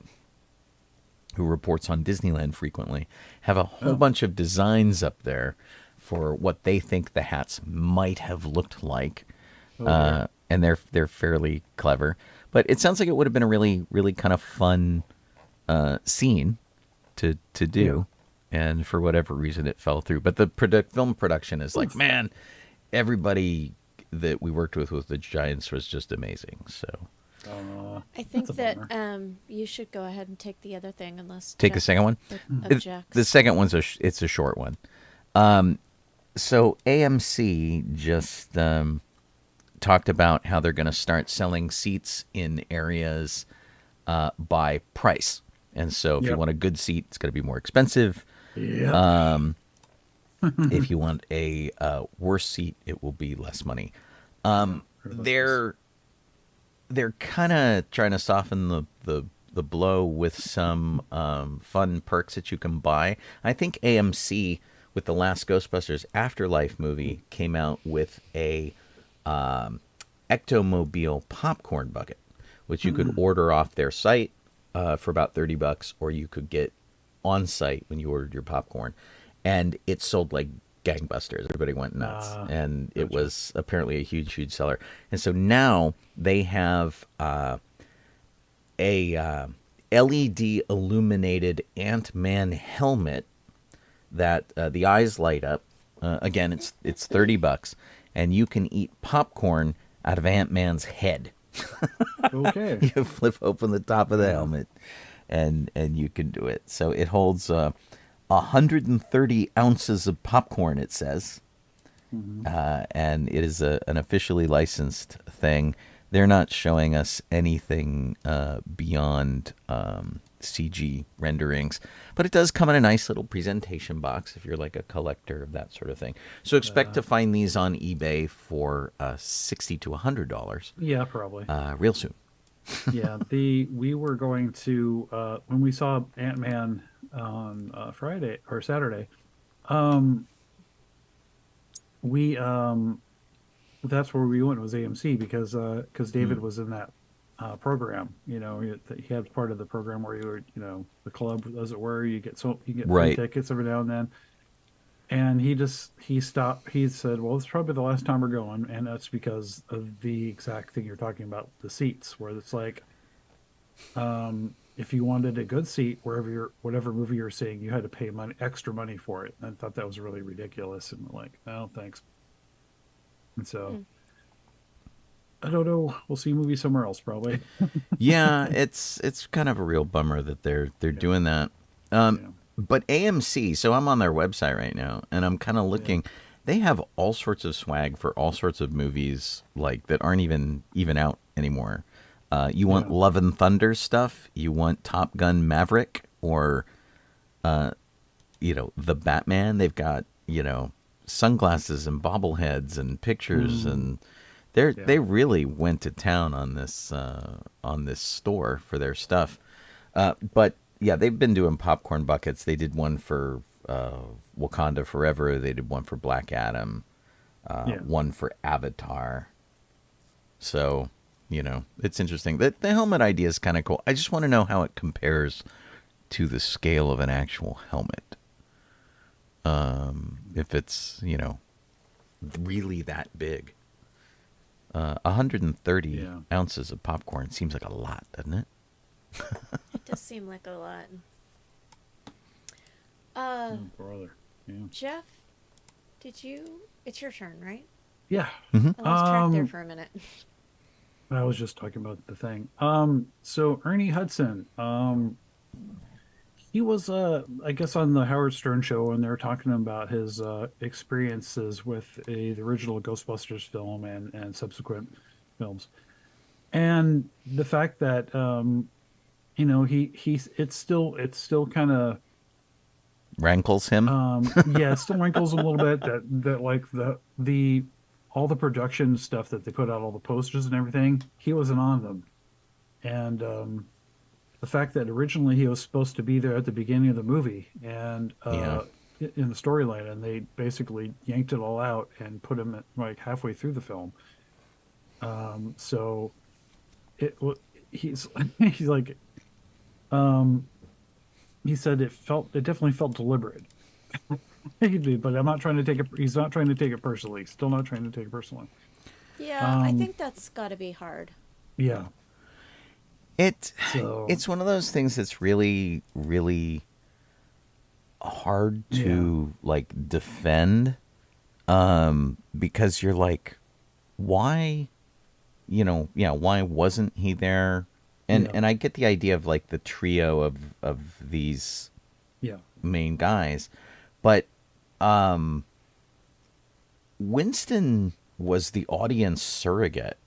who reports on Disneyland frequently, have a whole bunch of designs up there for what they think the hats might have looked like. And they're fairly clever. But it sounds like it would have been a really, really kind of fun scene to do. and for whatever reason it fell through. But the film production is like, man, everybody that we worked with the Giants was just amazing. So I think that's a that bummer. you should go ahead and take the other thing unless take the Jeff second one. objects. The second one's it's a short one. So AMC just talked about how they're going to start selling seats in areas by price. And so if you want a good seat, it's going to be more expensive. Yeah. If you want a worse seat, it will be less money. They're kind of trying to soften the blow with some fun perks that you can buy. I think AMC, with the last Ghostbusters Afterlife movie, came out with a Ectomobile popcorn bucket, which you could order off their site for about $30, or you could get on site when you ordered your popcorn, and it sold like gangbusters. Everybody went nuts, and it was apparently a huge seller. And so now they have a LED illuminated Ant-Man helmet that the eyes light up. Again, it's $30, and you can eat popcorn out of Ant-Man's head. Okay. You flip open the top of the helmet, and you can do it. So it holds 130 ounces of popcorn, it says. And it is an officially licensed thing. They're not showing us anything beyond CG renderings, but it does come in a nice little presentation box if you're like a collector of that sort of thing. So expect to find these on eBay for $60 to $100. Yeah, probably. Real soon. Yeah, we were going to when we saw Ant-Man on Friday or Saturday, we that's where we went, was AMC, because David was in that program. You know, he had part of the program where you were, you know, the club, as it were. You get free tickets every now and then. And he stopped. He said, "Well, it's probably the last time we're going," and that's because of the exact thing you're talking about, the seats, where it's like, if you wanted a good seat whatever movie you're seeing, you had to pay extra money for it. And I thought that was really ridiculous. And like, oh, thanks. And so, I don't know. We'll see a movie somewhere else, probably. Yeah, it's kind of a real bummer that they're doing that. But AMC, so I'm on their website right now, and I'm kind of looking. They have all sorts of swag for all sorts of movies, like, that aren't even out anymore. You want Love and Thunder stuff? You want Top Gun Maverick, or the Batman? They've got, sunglasses and bobbleheads and pictures, and they really went to town on this store for their stuff. But yeah, they've been doing popcorn buckets. They did one for Wakanda Forever. They did one for Black Adam. One for Avatar. So, it's interesting. The helmet idea is kind of cool. I just want to know how it compares to the scale of an actual helmet. If it's, really that big. 130 ounces of popcorn seems like a lot, doesn't it? It does seem like a lot. Brother. Yeah. Jeff, it's your turn, right? Yeah. I lost track there for a minute. I was just talking about the thing. So Ernie Hudson, he was, I guess, on the Howard Stern show, and they're talking about his experiences with the original Ghostbusters film and subsequent films, and the fact that it's still kind of rankles him. It still rankles a little bit that like the all the production stuff that they put out, all the posters and everything, he wasn't on them. And the fact that originally he was supposed to be there at the beginning of the movie and in the storyline, and they basically yanked it all out and put him at, like, halfway through the film. So he's like, he said it definitely felt deliberate. But I'm not trying to take it. He's not trying to take it personally. Still not trying to take it personally. Yeah, I think that's got to be hard. Yeah. It's one of those things that's really, really hard to like defend, because you're like, why, why wasn't he there? And I get the idea of like the trio of these main guys, but Winston was the audience surrogate.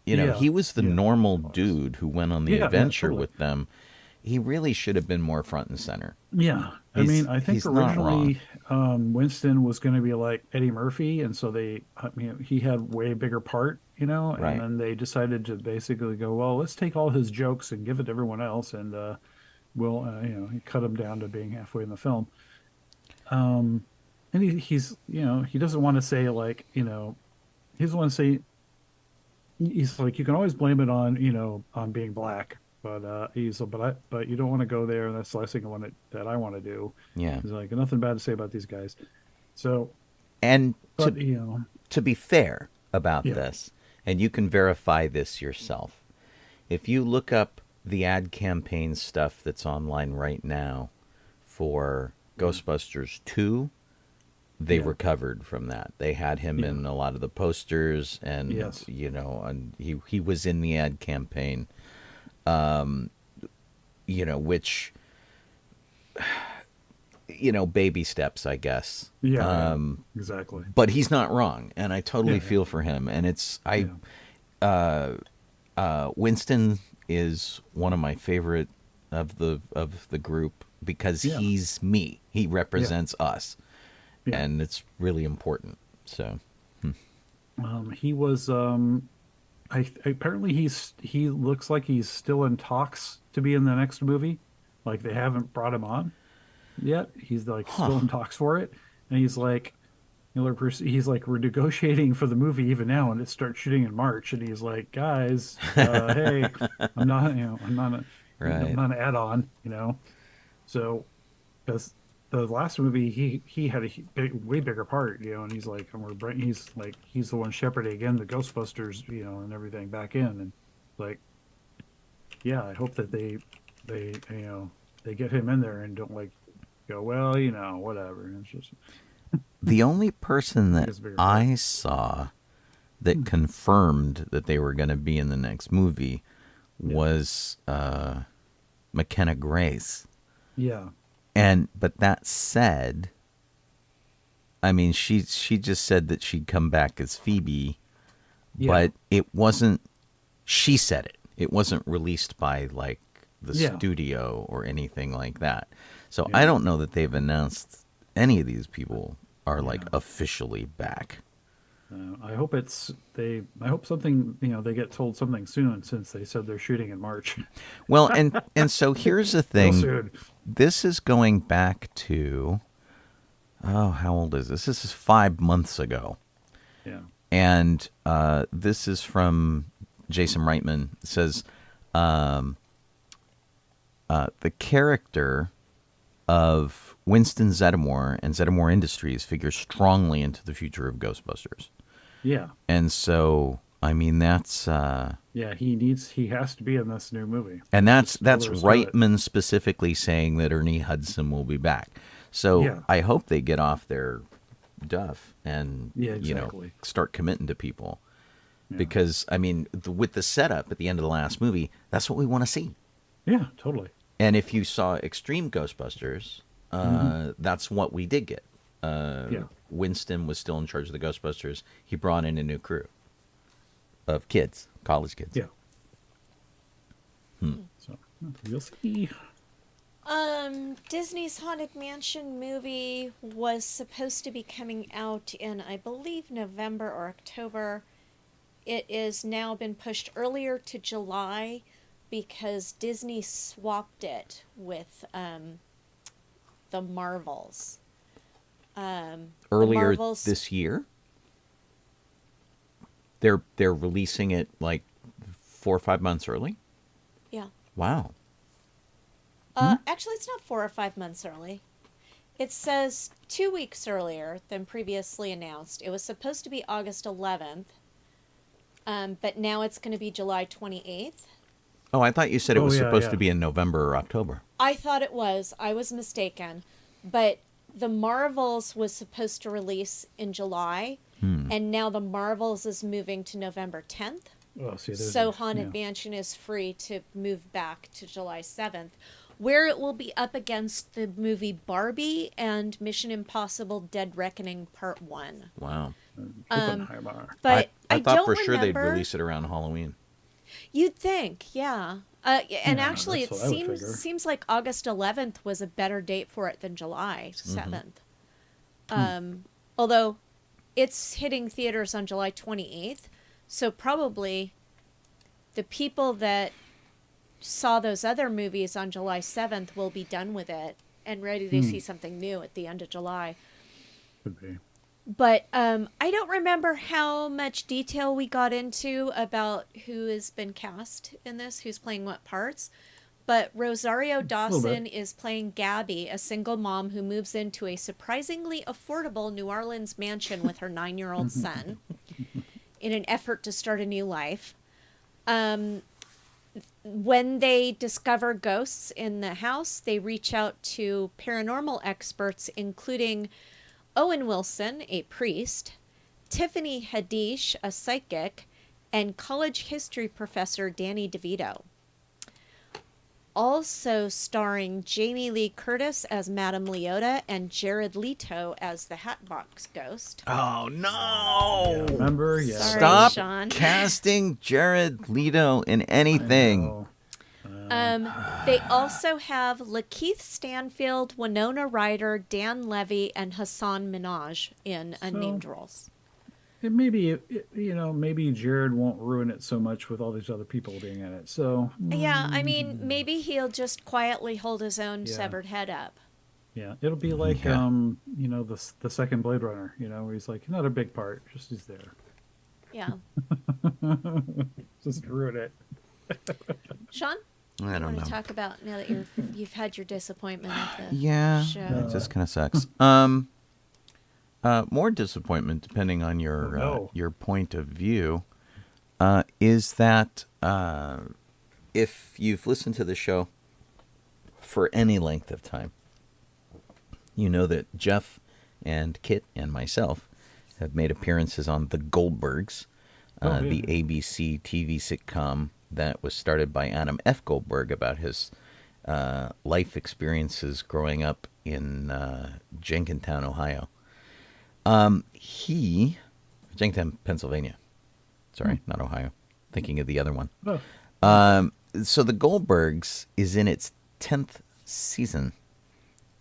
He was the normal dude who went on the adventure with them. He really should have been more front and center. Yeah. I think originally Winston was going to be like Eddie Murphy, and so he had way bigger part, Right. and then they decided to basically go, well, let's take all his jokes and give it to everyone else, and we'll, cut him down to being halfway in the film. And he's, he doesn't want to say like, he doesn't want to say, he's like, you can always blame it on, on being black. But but you don't want to go there, and that's the last thing that I want to do. Yeah. He's like, nothing bad to say about these guys. So, and but, to be fair about this, and you can verify this yourself, if you look up the ad campaign stuff that's online right now for Ghostbusters 2, they recovered from that. They had him in a lot of the posters, and and he was in the ad campaign. Which, baby steps, I guess. Yeah, exactly. But he's not wrong, and I totally feel for him. And Winston is one of my favorite of the group because he's me. He represents us, and it's really important. So, he was. Apparently he looks like he's still in talks to be in the next movie. Like they haven't brought him on yet. He's like still in talks for it, and he's like, he's like, we're negotiating for the movie even now, and it starts shooting in March. And he's like, guys, hey, I'm not an add-on, So because the last movie he had a way bigger part, and he's like, he's the one shepherding again the Ghostbusters, and everything back in, and like, I hope that they get him in there and don't like go, well, whatever. And it's just the only person that I saw that confirmed that they were going to be in the next movie was McKenna Grace. Yeah. But that said, I mean, she just said that she'd come back as Phoebe, but it wasn't. She said it. It wasn't released by like the studio or anything like that. So I don't know that they've announced any of these people are like officially back. I hope I hope something, they get told something soon, since they said they're shooting in March. Well, and so here's the thing. This is going back to, how old is this? This is 5 months ago. Yeah. And this is from Jason Reitman. It says, the character of Winston Zeddemore and Zeddemore Industries figures strongly into the future of Ghostbusters. Yeah. And so, I mean, that's... he has to be in this new movie. And that's Reitman specifically saying that Ernie Hudson will be back. So I hope they get off their duff and, start committing to people. Yeah. Because, I mean, with the setup at the end of the last movie, that's what we want to see. Yeah, totally. And if you saw Extreme Ghostbusters, that's what we did get. Winston was still in charge of the Ghostbusters. He brought in a new crew of kids, college kids. Yeah. So we'll see. Disney's Haunted Mansion movie was supposed to be coming out in, I believe, November or October. It is now been pushed earlier to July because Disney swapped it with the Marvels. Earlier this year? They're releasing it like 4 or 5 months early? Yeah. Wow. Actually, it's not 4 or 5 months early. It says 2 weeks earlier than previously announced. It was supposed to be August 11th, but now it's going to be July 28th. Oh, I thought you said it was supposed to be in November or October. I thought it was. I was mistaken. But the Marvels was supposed to release in July, and now the Marvels is moving to November 10th. Oh, see, So Haunted Mansion is free to move back to July 7th, where it will be up against the movie Barbie and Mission Impossible Dead Reckoning Part 1. Wow. Oppenheimer. But I I thought don't for sure they'd remember. release it around Halloween. You'd think, yeah. And actually, it that's what I would figure. seems like August 11th was a better date for it than July 7th. Although it's hitting theaters on July 28th, so probably the people that saw those other movies on July 7th will be done with it and ready to see something new at the end of July. Could be. But I don't remember how much detail we got into about who has been cast in this, who's playing what parts. But Rosario Dawson is playing Gabby, a single mom who moves into a surprisingly affordable New Orleans mansion with her 9-year-old son in an effort to start a new life. When they discover ghosts in the house, they reach out to paranormal experts, including Owen Wilson, a priest, Tiffany Haddish, a psychic, and college history professor Danny DeVito. Also starring Jamie Lee Curtis as Madame Leota and Jared Leto as the Hatbox Ghost. Oh, no! Remember? Yeah. Sorry, Stop Sean. casting Jared Leto in anything. They also have Lakeith Stanfield, Winona Ryder, Dan Levy, and Hassan Minaj in unnamed roles. And maybe, maybe Jared won't ruin it so much with all these other people being in it. So, Yeah, I mean, maybe he'll just quietly hold his own Yeah. severed head up. yeah, it'll be like, Yeah. the second Blade Runner, where he's like, not a big part, just he's there. Yeah. Just ruin it. Sean, I you don't want know. to talk about now that you've had your disappointment with the Yeah, show? it just kind of sucks. More disappointment, depending on your point of view, is that if you've listened to the show for any length of time, you know that Jeff and Kit and myself have made appearances on The Goldbergs, the ABC TV sitcom that was started by Adam F. Goldberg about his life experiences growing up in Jenkintown, Ohio. Jenkintown, Pennsylvania. Sorry, not Ohio. Thinking of the other one. Oh. So The Goldbergs is in its 10th season.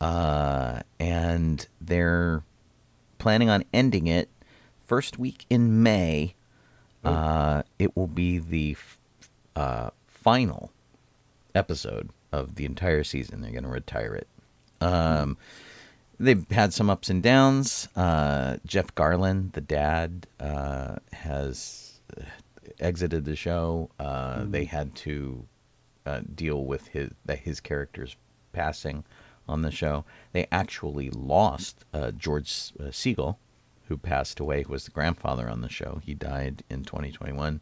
And they're planning on ending it first week in May. It will be the final episode of the entire season. They're going to retire it. They've had some ups and downs. Jeff Garlin, the dad, has exited the show. They had to deal with his character's passing on the show. They actually lost George Siegel, who passed away, who was the grandfather on the show. He died in 2021.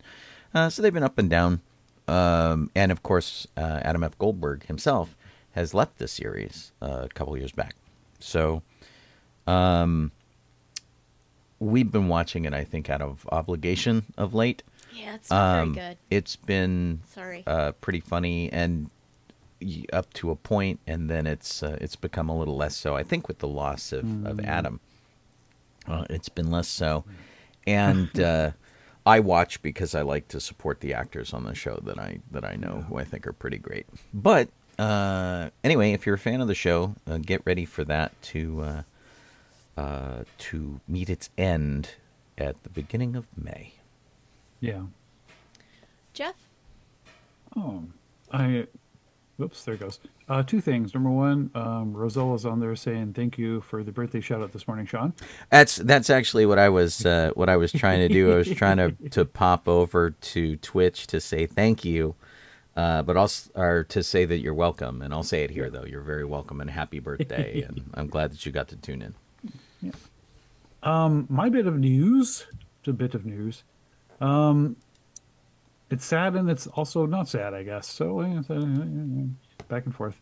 So they've been up and down. And, of course, Adam F. Goldberg himself has left the series a couple years back. So we've been watching it, I think, out of obligation of late. Yeah, it's not very good. It's been Sorry. pretty funny and up to a point, and then it's become a little less so. I think with the loss of Adam, it's been less so. And I watch because I like to support the actors on the show that I know who I think are pretty great. But anyway, if you're a fan of the show, get ready for that to meet its end at the beginning of May. Yeah. Jeff? Oh, whoops, there it goes. Two things. Number one, Rosella's on there saying thank you for the birthday shout out this morning, Sean. That's actually what I was trying to do. I was trying to pop over to Twitch to say thank you, but also to say that you're welcome. And I'll say it here though. You're very welcome and happy birthday. And I'm glad that you got to tune in. Yeah. My bit of news. It's a bit of news. It's sad and it's also not sad, I guess. So back and forth.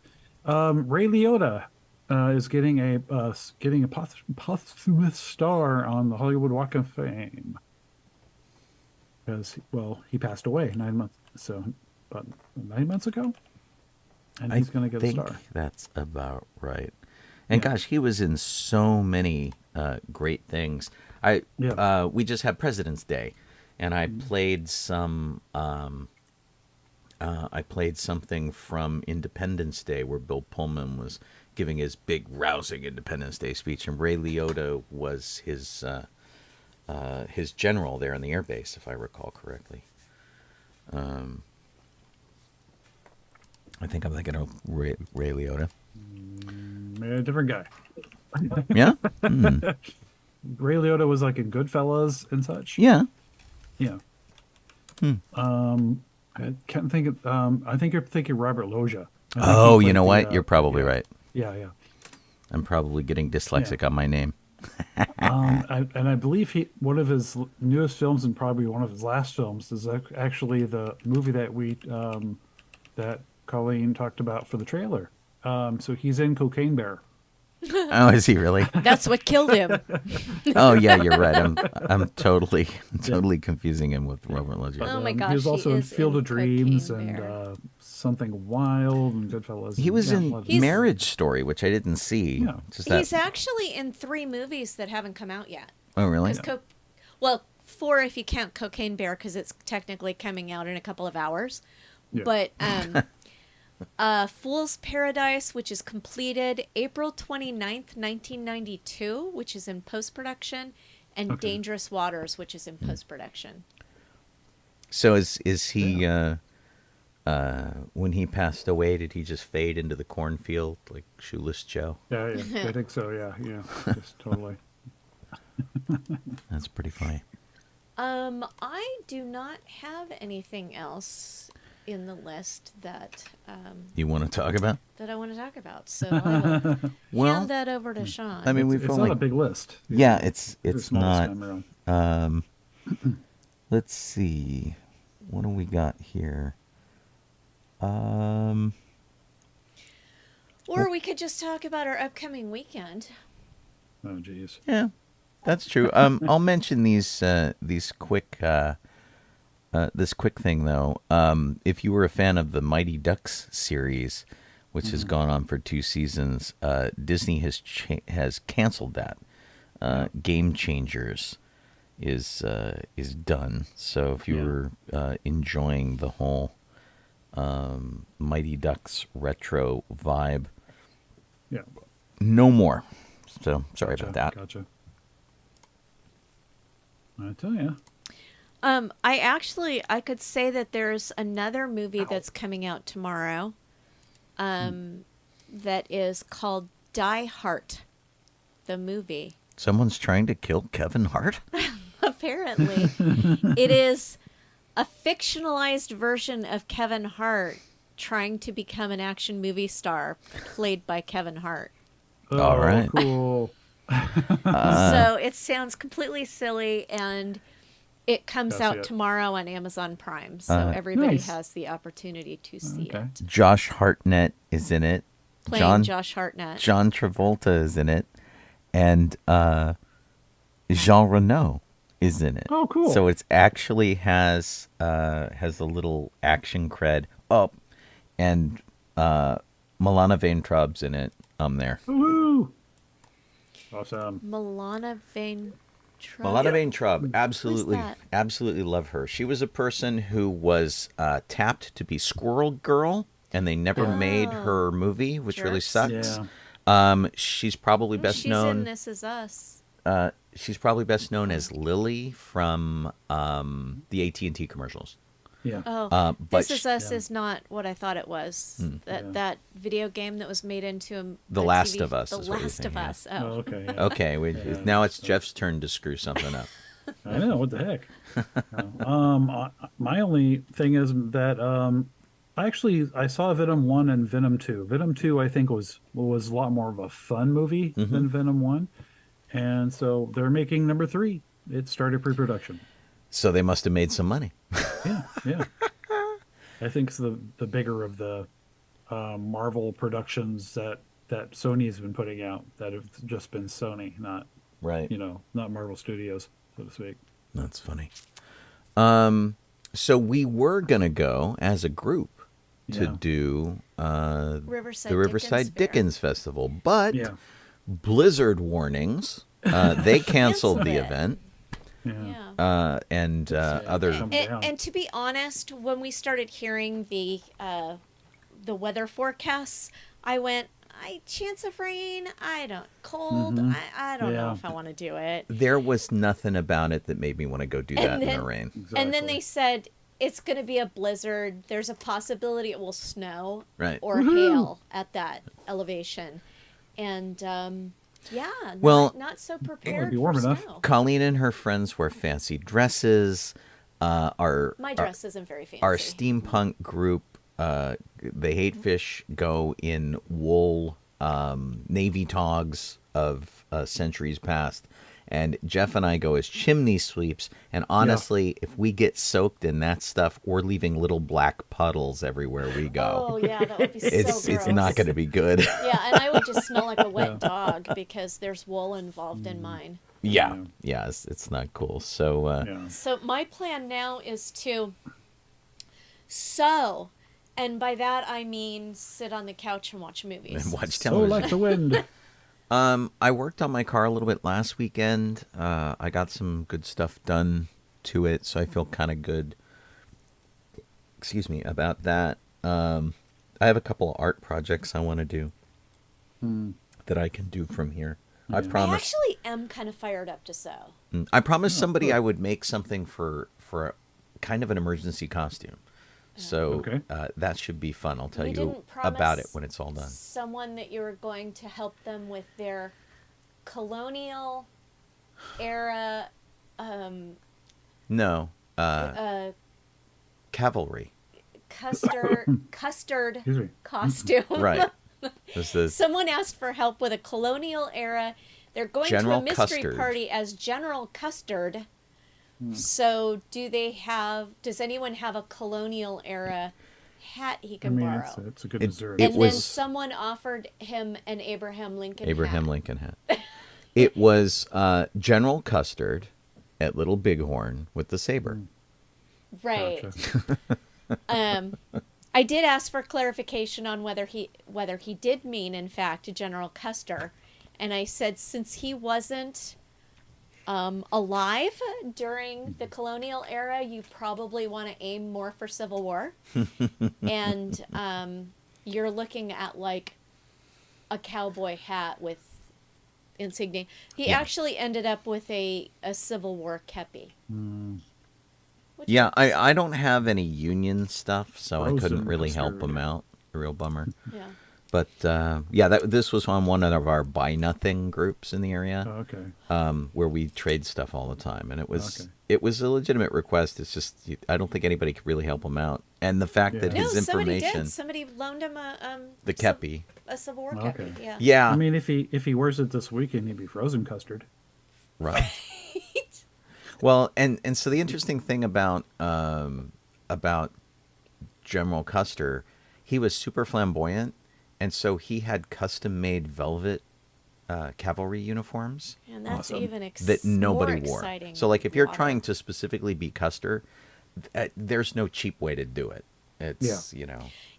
Ray Liotta is getting a posthumous star on the Hollywood Walk of Fame because, well, he passed away about 9 months ago, and he's going to get a think star. that's about right. And Yeah. gosh, he was in so many great things. We just had President's Day, and I played some. I played something from Independence Day where Bill Pullman was giving his big, rousing Independence Day speech, and Ray Liotta was his general there in the air base, if I recall correctly. I think I'm thinking of Ray Liotta. A different guy. Yeah? Ray Liotta was like in Goodfellas and such. Yeah. Yeah. I can't think of. I think you're thinking Robert Loggia. I think he Oh, you played know the, what? You're probably yeah. right. Yeah. I'm probably getting dyslexic on my name. I believe one of his newest films and probably one of his last films is actually the movie that Colleen talked about for the trailer. So he's in Cocaine Bear. Oh, is he really? That's what killed him. Oh, yeah, you're right. I'm totally confusing him with Robert Loggia. Oh my He gosh, was also he in is Field in of Dreams Cocaine and Bear. Something Wild and Goodfellas. He was in well, Marriage Story, which I didn't see. Yeah. Just that. He's actually in 3 movies that haven't come out yet. Oh, really? 'Cause 4 if you count Cocaine Bear because it's technically coming out in a couple of hours. Yeah. But Fool's Paradise, which is completed April 29th, 1992, which is in post-production, and Okay. Dangerous Waters, which is in post-production. So is he? When he passed away, did he just fade into the cornfield like Shoeless Joe? Yeah, I think so. Yeah, just totally. That's pretty funny. I do not have anything else in the list that You want to talk about? I want to talk about. So I will Well, hand that over to Sean. I mean, we've It's only. not a big list. Yeah, it's the smallest not. time around. Let's see. What do we got here? Or we could just talk about our upcoming weekend. Oh, geez. Yeah, that's true. I'll mention these quick this quick thing though. If you were a fan of the Mighty Ducks series, which has gone on for 2 seasons, Disney has canceled that. Game Changers is done. So if you were enjoying the whole Mighty Ducks retro vibe, Yeah. no more. So sorry about that. Gotcha. I tell you. I could say that there's another movie that's coming out tomorrow that is called Die Hard, the movie. Someone's trying to kill Kevin Hart? Apparently. It is a fictionalized version of Kevin Hart trying to become an action movie star played by Kevin Hart. Oh, All right. Cool. So it sounds completely silly, and it comes Gotta see out it. tomorrow on Amazon Prime, so everybody Nice. has the opportunity to see Okay. it. Josh Hartnett is in it. Playing Josh Hartnett. John Travolta is in it. And Jean Reno is in it. Oh, cool. So it's actually has a little action cred. Oh, and Milana Vaintrub's in it. There. Woohoo! Awesome. Milana Vaintrub. Milana Vaintrub, absolutely, that? absolutely love her. She was a person who was tapped to be Squirrel Girl, and they never made her movie, which really Jerks. sucks. Yeah. She's probably best She's known. in This Is Us. She's probably best known as Lily from the AT&T commercials. Yeah. Oh, but This Is Us is not what I thought it was. Yeah. That video game that was made into a The a Last TV of Us The is what you're Last of thinking of. Us. Oh, Oh. okay. Yeah. Okay, now it's Jeff's turn to screw something up. I know, what the heck. My only thing is that I saw Venom 1 and Venom 2. Venom 2 I think was a lot more of a fun movie than Venom 1. And so they're making number 3. It started pre-production. So they must have made some money. Yeah. I think it's the bigger of the Marvel productions that Sony has been putting out that have just been Sony, not Right. not Marvel Studios, so to speak. That's funny. So we were gonna go as a group to Yeah. do Riverside the Riverside Dickens Festival, but Yeah. blizzard warnings. They canceled the it. event, Yeah. and It's, other. come And, down. and to be honest, when we started hearing the weather forecasts, I went, chance of rain. I don't cold. I don't know Yeah. if I want to do it. There was nothing about it that made me want to go do that in then- the rain. And then Exactly. they said it's going to be a blizzard. There's a possibility it will snow Right. or hail at that elevation, and yeah, Well, not so prepared be for warm enough. snow. Colleen and her friends wear fancy dresses. My dress isn't very fancy. Our steampunk group, they hate fish, go in wool navy togs of centuries past. And Jeff and I go as chimney sweeps. And honestly, if we get soaked in that stuff, we're leaving little black puddles everywhere we go. Oh yeah, that would be so it's gross. not going to be good. Yeah, and I would just smell like a wet dog because there's wool involved in mine. yeah, it's not cool. So Yeah. So my plan now is to sew, and by that I mean sit on the couch and watch movies. and watch So television. like the wind. I worked on my car a little bit last weekend. I got some good stuff done to it, so I feel kind of good. Excuse me about that. I have a couple of art projects I want to do that I can do from here. I I promise. actually am kind of fired up to sew. I promised somebody I would make something for a kind of an emergency costume. So Okay. that should be fun. I'll tell You you didn't promise about it when it's all done. Someone that you were going to help them with their colonial era No, cavalry. custard Excuse me. costume. Right. This is Someone asked for help with a colonial era. They're going General to a mystery Custard. party as General Custard. So does anyone have a colonial era hat he I can mean, borrow? it's a good It- dessert. it And then was- someone offered him an Abraham Lincoln Abraham hat. Lincoln hat. It was General Custard at Little Bighorn with the saber. Right. Gotcha. I did ask for clarification on whether he did mean, in fact, General Custer, and I said since he wasn't alive during the colonial era, you probably want to aim more for Civil War, and you're looking at like a cowboy hat with insignia. He Yeah. actually ended up with a Civil War kepi. Which Yeah, was- I don't have any Union stuff, so I Frozen couldn't really help custard. him out. A real bummer. yeah. But yeah, this was on one of our Buy Nothing groups in the area. Oh, okay. Where we trade stuff all the time, and it was Okay. a legitimate request. It's just I don't think anybody could really help him out, and the fact that Yeah. No, his somebody information, did. Somebody loaned him the kepi, a Civil War Okay. kepi. Yeah. yeah, I mean, if he wears it this weekend, he'd be frozen custard. right. Well, and so the interesting thing about General Custer, he was super flamboyant, and so he had custom made velvet cavalry uniforms And that's Awesome. even that nobody more wore. exciting. So, like, if you're water. trying to specifically be Custer, there's no cheap way to do it. It's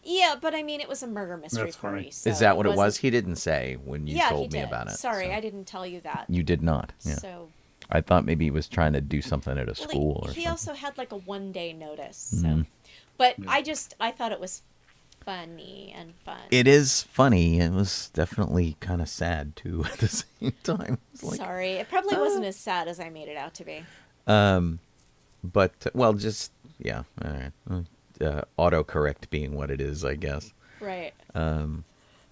Yeah, but I mean, it was a murder mystery That's funny. party. So is that what it was? wasn't- He didn't say when you yeah, told he me did. about it. Sorry, so. I didn't tell you that. You did not. Yeah. So I thought maybe he was trying to do something at a well, school or he something. also had like a 1-day notice. So, Mm-hmm. but I thought it was funny and fun. It is funny. It was definitely kind of sad too at the same time. It's like, Sorry, it probably wasn't as sad as I made it out to be. but well, just yeah. All right. Autocorrect being what it is, I guess. Right.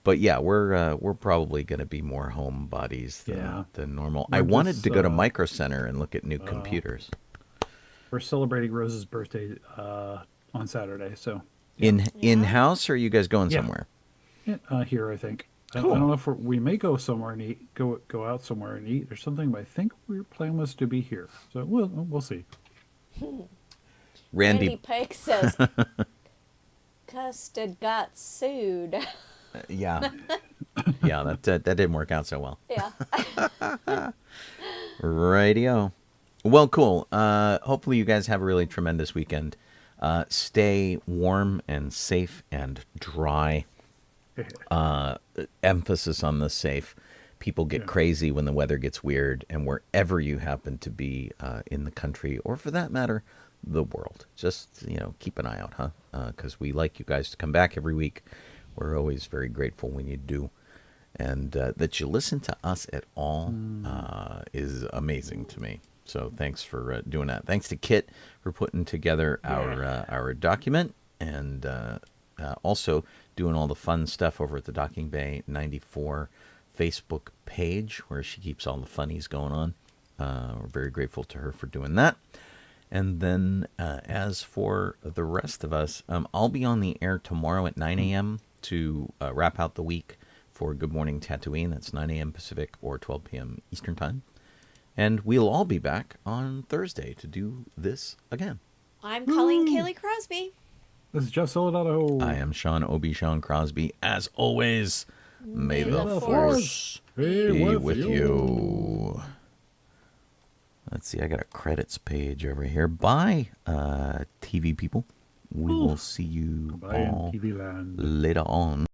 But yeah, we're probably going to be more homebodies Yeah. than normal. We're I wanted just, to go to Micro Center and look at new Oh. computers. We're celebrating Rose's birthday on Saturday, so In house, or are you guys going Yeah. somewhere? yeah, here I think. I Cool. don't know if we may go somewhere and eat, go out somewhere and eat or something, but I think our plan was to be here. So we'll see. Randy Randy, Pike says, Custard got sued. Yeah. Yeah, that didn't work out so well. Yeah. Radio. Well, cool. Hopefully you guys have a really tremendous weekend. Stay warm and safe and dry. Emphasis on the safe. People get crazy when the weather gets weird, and wherever you happen to be in the country, or for that matter, the world. Just, keep an eye out, huh? Because we like you guys to come back every week. We're always very grateful when you do. And that you listen to us at all is amazing to me. So thanks for doing that. Thanks to Kit for putting together our document, and also doing all the fun stuff over at the Docking Bay 94 Facebook page, where she keeps all the funnies going on. We're very grateful to her for doing that. And then as for the rest of us, I'll be on the air tomorrow at 9 a.m. to wrap out the week for Good Morning Tatooine. That's 9 a.m. Pacific or 12 p.m. Eastern Time. And we'll all be back on Thursday to do this again. I'm Colleen Kaylee Crosby. This is Jeff Soledado. I am Sean Obi-Shawn Crosby. As always, may the Force be with you. Let's see, I got a credits page over here. Bye, TV people. We will see you all TV land. later on.